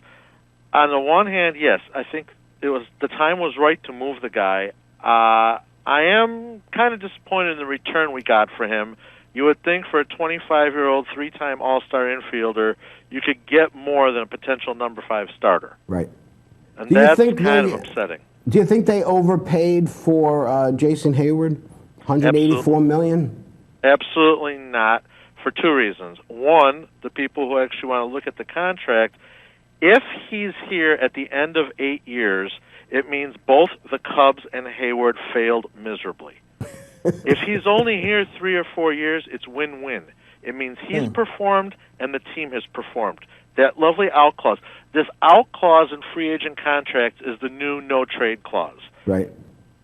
on the one hand, yes, I think the time was right to move the guy. I am kind of disappointed in the return we got for him. You would think for a 25-year-old, three-time All-Star infielder, you could get more than a potential number 5 starter. Right. And that's kind of upsetting. Do you think they overpaid for Jason Hayward? $184 million? Absolutely not, for 2 reasons. One, the people who actually want to look at the contract, if he's here at the end of 8 years, it means both the Cubs and Hayward failed miserably. If he's only here 3 or 4 years, it's win-win. It means he's performed and the team has performed. That lovely out clause. This out clause in free agent contracts is the new no-trade clause. Right.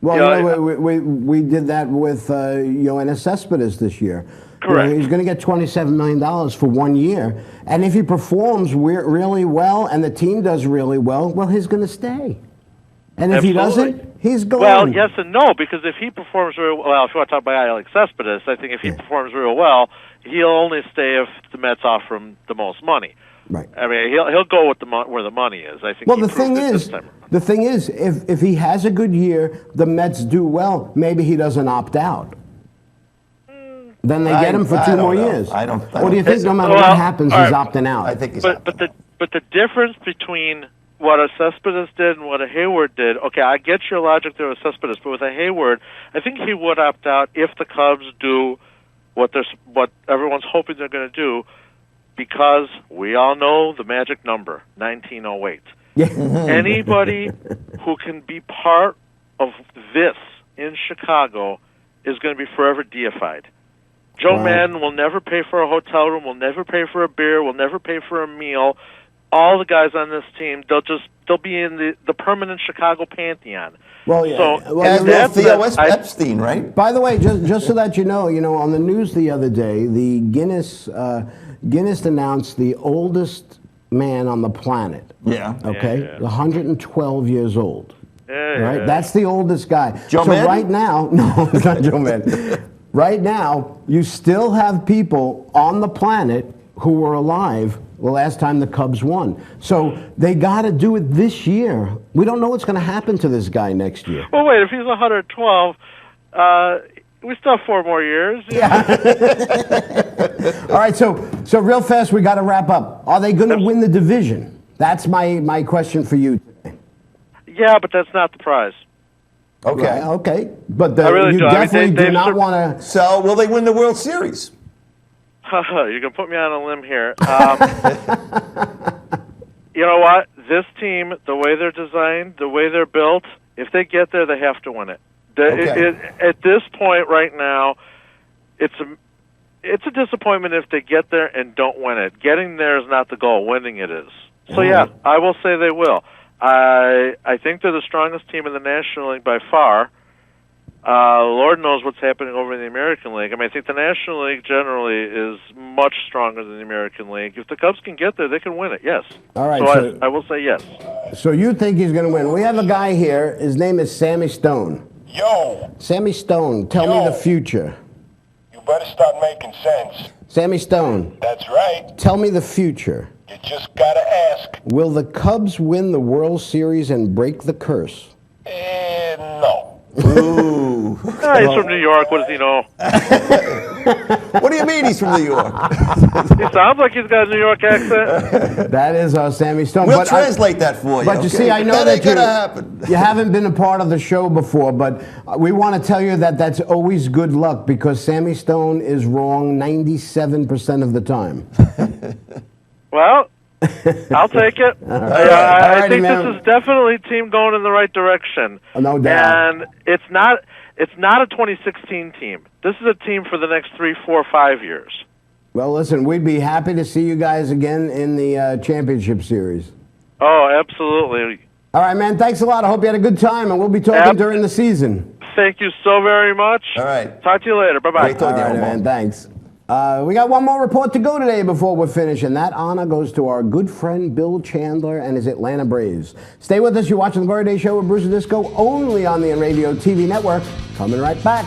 Well, we did that with Yoenis Cespedes this year. Correct. He's going to get $27 million for 1 year. And if he performs really well and the team does really well, he's going to stay. And if he doesn't, he's going. Well, yes and no, because if he performs real well, if you want to talk about a guy like Cespedes, I think if he performs real well, he'll only stay if the Mets offer him the most money. Right. He'll go with where the money is. I think. Well, the thing is, if he has a good year, the Mets do well. Maybe he doesn't opt out. Then they get him for 2 more years. Or do you think no matter what happens, he's opting out? I think he's but the difference between what a Cespedes did and what a Hayward did, okay, I get your logic there with Cespedes, but with a Hayward, I think he would opt out if the Cubs do what everyone's hoping they're going to do, because we all know the magic number, 1908. Anybody who can be part of this in Chicago is going to be forever deified. Joe Madden will never pay for a hotel room, will never pay for a beer, will never pay for a meal. All the guys on this team, they'll be in the permanent Chicago pantheon. Well, yeah. So, as Theo Epstein, right? By the way, just so that you know, on the news the other day, the Guinness announced the oldest man on the planet. Yeah. Okay, 112 years old. Yeah, right, that's the oldest guy. Joe Madden? Right now, no, it's not Joe Madden. Right now, you still have people on the planet who were alive the last time the Cubs won. So they got to do it this year. We don't know what's going to happen to this guy next year. Well, wait, if he's 112, we still have 4 more years. Yeah. All right, so real fast, we got to wrap up. Are they going to win the division? That's my question for you today. Yeah, but that's not the prize. Okay. Right, okay. But really you do. definitely do not want to... So, will they win the World Series? You can put me on a limb here. You know what? This team, the way they're designed, the way they're built, if they get there, they have to win it. At this point right now, it's a disappointment if they get there and don't win it. Getting there is not the goal. Winning it is. So, yeah, I will say they will. I think they're the strongest team in the National League by far. Lord knows what's happening over in the American League. I think the National League generally is much stronger than the American League. If the Cubs can get there, they can win it, yes. All right. So I will say yes. So you think he's going to win. We have a guy here. His name is Sammy Stone. Yo, Sammy Stone, tell me the future. you better start making sense. Sammy Stone, That's right. tell me the future. You just gotta ask. Will the Cubs win the World Series and break the curse? No. Ooh. No, He's from New York. What does he know? What do you mean he's from New York? He sounds like he's got a New York accent. That is Sammy Stone. We'll translate that for you. But you okay? see, I know that ain't that gonna happen. you haven't been a part of the show before, but we want to tell you that that's always good luck because Sammy Stone is wrong 97% of the time. Well, I'll take it. I think this is definitely a team going in the right direction. No doubt. And it's not a 2016 team. This is a team for the next 3, 4, 5 years. Well, listen, we'd be happy to see you guys again in the championship series. Oh, absolutely. All right, man. Thanks a lot. I hope you had a good time, and we'll be talking during the season. Thank you so very much. All right. Talk to you later. Bye-bye. Great talking to you, All right, Omar. man. Thanks. We got one more report to go today before we're finished, and that honor goes to our good friend Bill Chandler and his Atlanta Braves. Stay with us. You're watching The Glory Day Show with Bruce and Disco only on the Inravio TV network. Coming right back.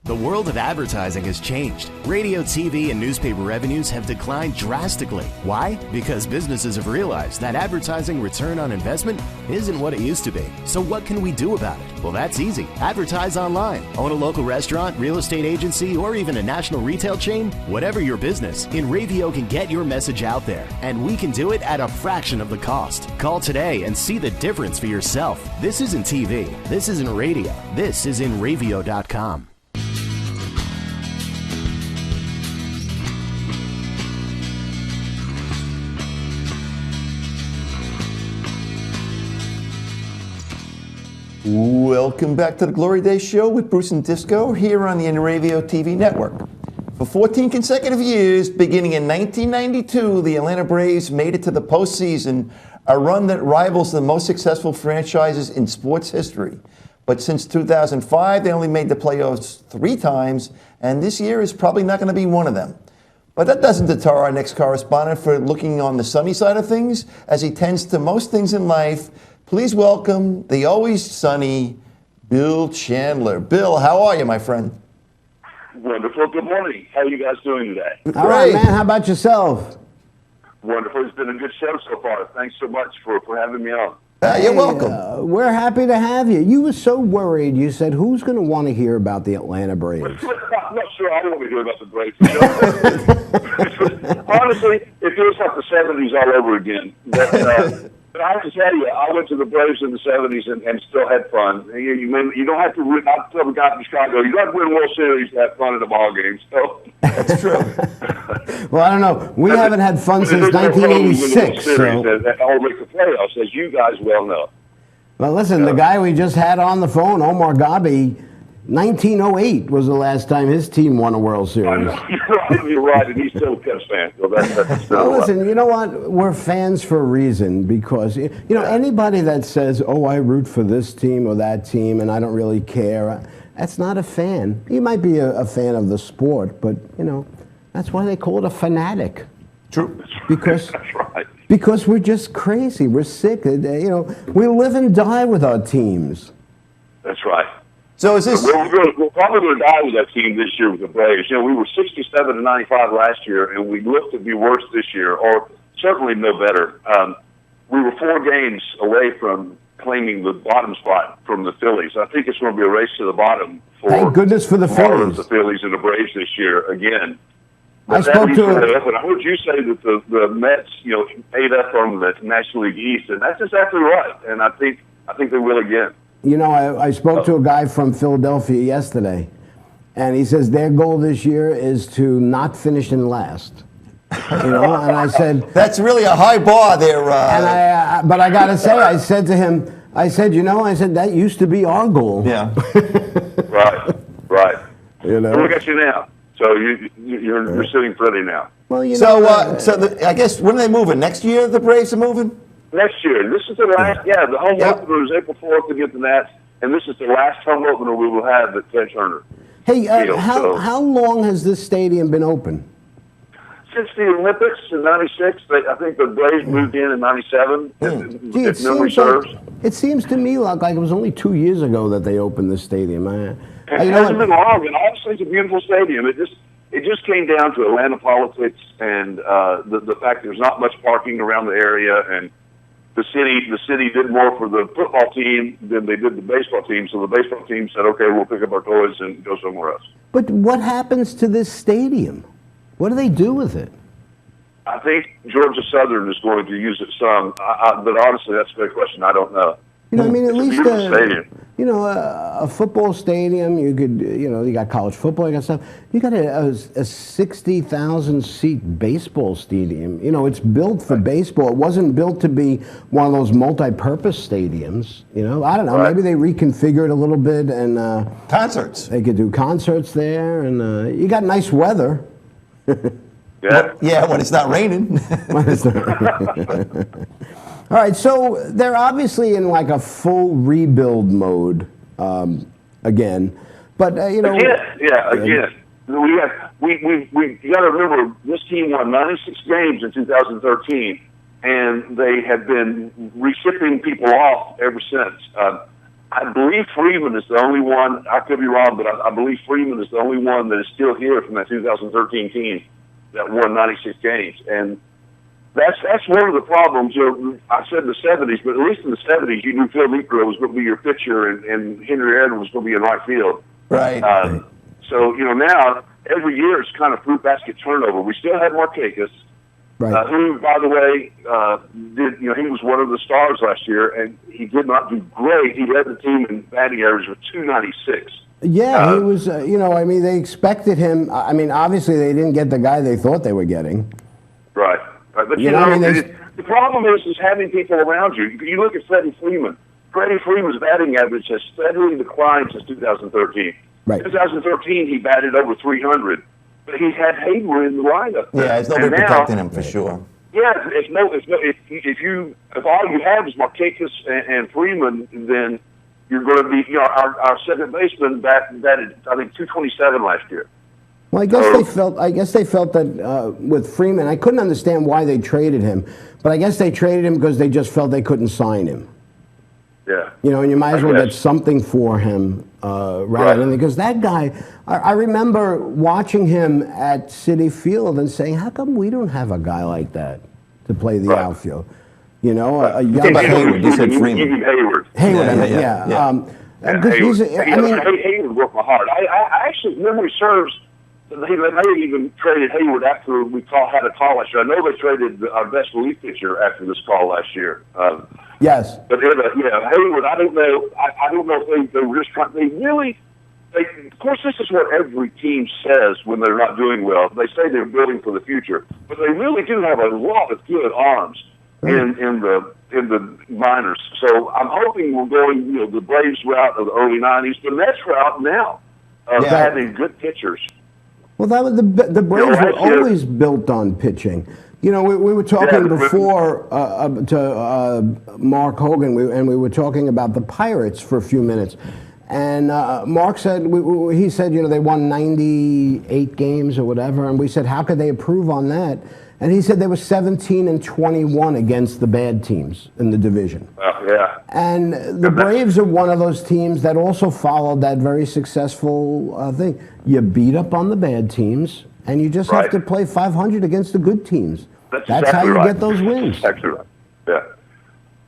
The world of advertising has changed. Radio, TV, and newspaper revenues have declined drastically. Why? Because businesses have realized that advertising return on investment isn't what it used to be. So what can we do about it? Well, that's easy. Advertise online. Own a local restaurant, real estate agency, or even a national retail chain? Whatever your business, Inravio can get your message out there. And we can do it at a fraction of the cost. Call today and see the difference for yourself. This isn't TV. This isn't radio. This is Inravio.com. Welcome back to the Glory Day Show with Bruce and Disco here on the Inravio TV network. For 14 consecutive years, beginning in 1992, the Atlanta Braves made it to the postseason, a run that rivals the most successful franchises in sports history. But since 2005, they only made the playoffs 3 times, and this year is probably not going to be one of them. But that doesn't deter our next correspondent for looking on the sunny side of things, as he tends to most things in life. Please welcome the always sunny Bill Chandler. Bill, how are you, my friend? Wonderful. Good morning. How are you guys doing today? All right, man. How about yourself? Wonderful. It's been a good show so far. Thanks so much for having me on. You're welcome. We're happy to have you. You were so worried. You said, who's going to want to hear about the Atlanta Braves? I'm not sure I want to hear about the Braves. Honestly, it feels like the 70s all over again. But I have to tell you, I went to the Braves in the 70s and still had fun. You don't have to win. I tell the guy from Chicago, you don't have to win World Series to have fun at a ball game. So That's true. Well, I don't know. We haven't had fun since 1986. Or make the playoffs, as you guys well know. Well, listen, the guy we just had on the phone, Omar Gabi, 1908 was the last time his team won a World Series. You're right, and he's still a Cubs fan. So that's well, listen, you know what? We're fans for a reason because, anybody that says, oh, I root for this team or that team and I don't really care, that's not a fan. You might be a fan of the sport, but, that's why they call it a fanatic. True. Because, that's right. Because we're just crazy. We're sick. We live and die with our teams. That's right. So is this? We're probably going to die with that team this year with the Braves. We were 67-95 last year, and we look to be worse this year, or certainly no better. We were 4 games away from claiming the bottom spot from the Phillies. I think it's going to be a race to the bottom for Thank goodness for the Phillies. The Phillies and the Braves this year again. But I spoke to and I heard you say that the Mets, ate up on the National League East, and that's exactly right. And I think they will again. I spoke to a guy from Philadelphia yesterday, and he says their goal this year is to not finish in last. And I said that's really a high bar there. But I got to say, I said to him, I said that used to be our goal. Yeah. Right. And look at you now. So you're sitting pretty now. Well, I guess when are they moving? Next year the Braves are moving? Next year. This is the last. Yeah, the home opener is April 4th against the Nats, and this is the last home opener we will have at Ted Turner. Hey, how long has this stadium been open? Since the Olympics in '96, I think the Braves moved in '97. If memory serves. It seems to me like it was only 2 years ago that they opened this stadium. It hasn't been long, and honestly, it's a beautiful stadium. It just came down to Atlanta politics and the fact there's not much parking around the area, and the city did more for the football team than they did the baseball team. So the baseball team said, "Okay, we'll pick up our toys and go somewhere else." But what happens to this stadium? What do they do with it? I think Georgia Southern is going to use it some, but honestly, that's a great question. I don't know. At least stadium. A football stadium. You could, you got college football, you got stuff. You got a 60,000 seat baseball stadium. It's built for baseball. It wasn't built to be one of those multi-purpose stadiums. I don't know. Right. Maybe they reconfigured a little bit and concerts. They could do concerts there, and you got nice weather. Yeah, when it's not raining. All right, so they're obviously in like a full rebuild mode again, but again. We got to remember this team won 96 games in 2013, and they have been reshipping people off ever since. I believe Freeman is the only one. I could be wrong, but I believe Freeman is the only one that is still here from that 2013 team that won 96 games, and that's one of the problems. I said the 70s, but at least in the 70s, you knew Phil Niekro was going to be your pitcher, and Henry Aaron was going to be in right field. Right. So now every year it's kind of fruit basket turnover. We still had Markakis, who, by the way, he was one of the stars last year, and he did not do great. He led the team in batting average with 296. Yeah, he was, they expected him. Obviously they didn't get the guy they thought they were getting. Right. But, the problem is having people around you. You look at Freddie Freeman. Freddie Freeman's batting average has steadily declined since 2013. Right. 2013, he batted over 300. But he had Hayward in the lineup. Yeah, there's nobody protecting him for sure. Yeah, if all you have is Markakis and Freeman, then you're going to be, our second baseman batted, I think, 227 last year. Well, I guess they felt that with Freeman, I couldn't understand why they traded him, but I guess they traded him because they just felt they couldn't sign him. Yeah. And you might as well get something for him rather than, because that guy, I remember watching him at Citi Field and saying, how come we don't have a guy like that to play the outfield? A young Hayward. You said Freeman. Hayward. Hayward. Hayward broke my heart. I actually, memory serves, they may have even traded Hayward after we had a call last year. I know they traded our best relief pitcher after this call last year. Yes. But Hayward, I don't know. I don't know if they were just trying. Of course, this is what every team says when they're not doing well. They say they're building for the future, but they really do have a lot of good arms in the minors. So I'm hoping we're going the Braves route of the early '90s, the Mets route now of having good pitchers. Well, that was the Braves were always built on pitching. We were talking before to Mark Hogan, and we were talking about the Pirates for a few minutes. And Mark said, he said, they won 98 games or whatever. And we said, how could they improve on that? And he said they were 17-21 against the bad teams in the division. And the Braves are one of those teams that also followed that very successful thing. You beat up on the bad teams, and you just have to play 500 against the good teams. That's exactly how you get those wins. That's exactly right. Yeah.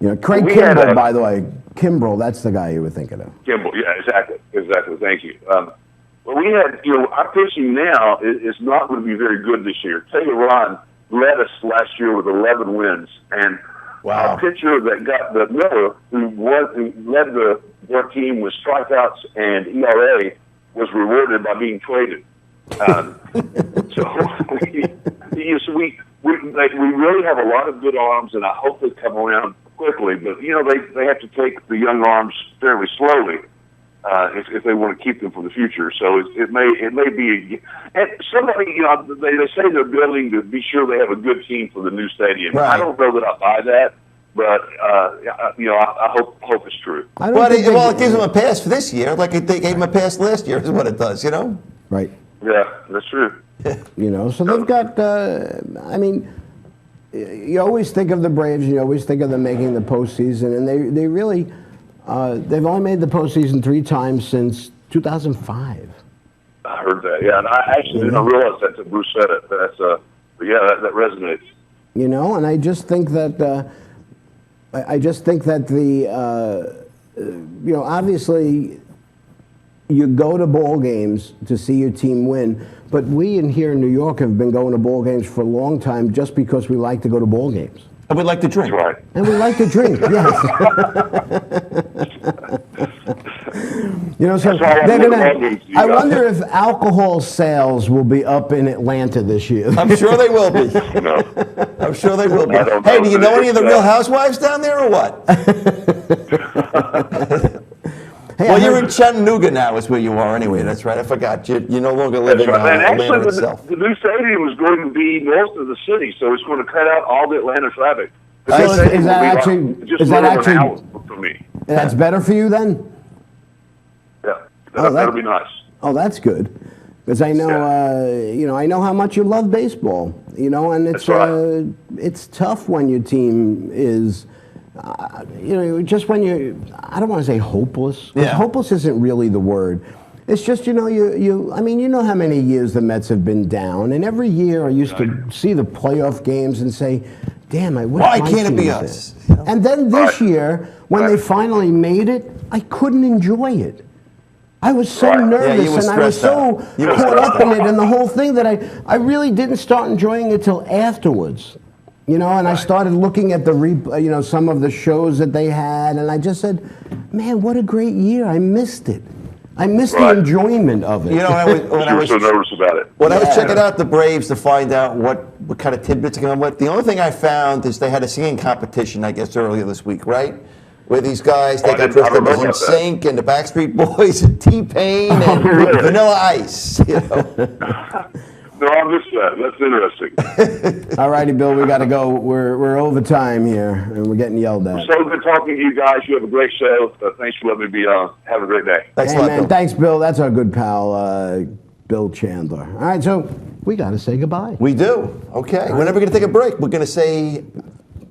You know, Craig We had Kimbrell, by the way. Kimbrell, that's the guy you were thinking of. Kimball, yeah, exactly. Thank you. Well, we had, our pitching now is not going to be very good this year. Taylor Ron led us last year with 11 wins, and our pitcher that got the Miller, who led their team with strikeouts and ERA, was rewarded by being traded. We really have a lot of good arms, and I hope they come around quickly. But they have to take the young arms fairly slowly if they want to keep them for the future. So it may be. And somebody, they say they're building to be sure they have a good team for the new stadium. Right. I don't know that I buy that, but I hope it's true. It gives them a pass for this year, like they gave them a pass last year. Is what it does, Right. Yeah, that's true. So they've got. You always think of the Braves, and you always think of them making the postseason, and they really, they've only made the postseason 3 times since 2005. I heard that, yeah, and I actually didn't realize that until Bruce said it. But that resonates. And I just think that, obviously, you go to ball games to see your team win, but we here in New York have been going to ball games for a long time just because we like to go to ball games. And we like to drink. That's right. And we like to drink, yes. So I wonder if alcohol sales will be up in Atlanta this year. I'm sure they will be. I'm sure they will be. Hey, do you know any of the Real Housewives down there or what? Well, you're in Chattanooga now, is where you are anyway. That's right. I forgot. You no longer live in Atlanta itself. The new stadium is going to be north of the city, so it's going to cut out all the Atlanta traffic. Is that actually for me? That's better for you then? Yeah, that'll be nice. Oh, that's good. Because I know, I know how much you love baseball. And it's it's tough when your team is. Just when I don't want to say hopeless. Yeah. Hopeless isn't really the word. It's just, you know how many years the Mets have been down, and every year I used to see the playoff games and say, damn, I wish why my can't it team be was us? there. And then this year, when they finally made it, I couldn't enjoy it. I was so nervous, and I was so caught up in it and the whole thing that I really didn't start enjoying it till afterwards. And I started looking at the some of the shows that they had, and I just said, man, what a great year. I missed it. I missed the enjoyment of it. When I was so nervous about it. When I was checking out the Braves to find out what kind of tidbits come with, the only thing I found is they had a singing competition, I guess, earlier this week, right? Where these guys, they got dressed up as NSYNC and the Backstreet Boys and T-Pain and Vanilla Ice, No, I missed that. That's interesting. All righty, Bill, we got to go. We're over time here, and we're getting yelled at. So good talking to you guys. You have a great show. Thanks for letting me be on. Have a great day. Thanks, man. Thanks, Bill. That's our good pal, Bill Chandler. All right, so we got to say goodbye. We do. Okay. We're never going to take a break. We're going to say...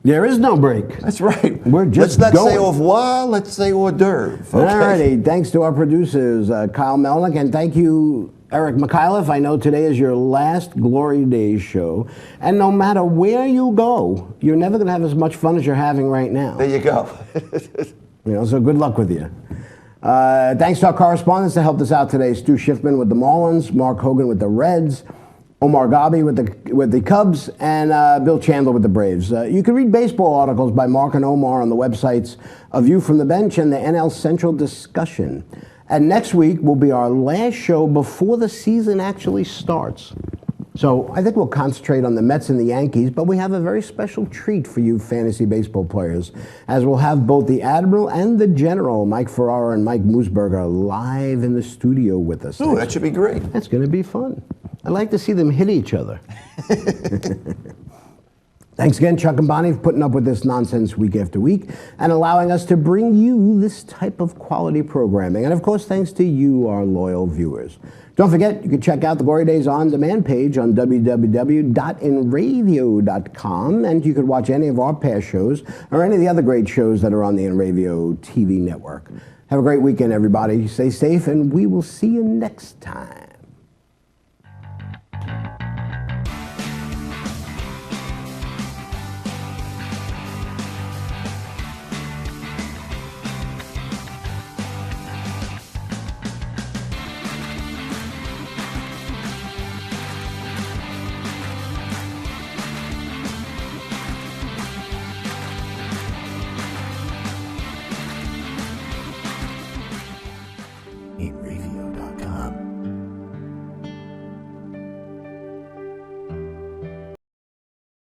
There is no break. That's right. We're just Let's not going. say au revoir. Let's say hors d'oeuvre. Okay. All righty. Thanks to our producers, Kyle Melnick, and thank you, Eric Mikhailov. I know today is your last Glory Days show, and no matter where you go, you're never going to have as much fun as you're having right now. There you go. So good luck with you. Thanks to our correspondents that helped us out today: Stu Schiffman with the Marlins, Mark Hogan with the Reds, Omar Gabi with the Cubs, and Bill Chandler with the Braves. You can read baseball articles by Mark and Omar on the websites A View from the Bench and the NL Central Discussion. And next week will be our last show before the season actually starts. So I think we'll concentrate on the Mets and the Yankees, but we have a very special treat for you fantasy baseball players, as we'll have both the Admiral and the General, Mike Ferrara and Mike Moosberger, live in the studio with us. Oh, that should be great. That's going to be fun. I'd like to see them hit each other. Thanks again, Chuck and Bonnie, for putting up with this nonsense week after week and allowing us to bring you this type of quality programming. And of course, thanks to you, our loyal viewers. Don't forget, you can check out the Glory Days On Demand page on www.inravio.com, and you can watch any of our past shows or any of the other great shows that are on the Inravio TV network. Have a great weekend, everybody. Stay safe, and we will see you next time.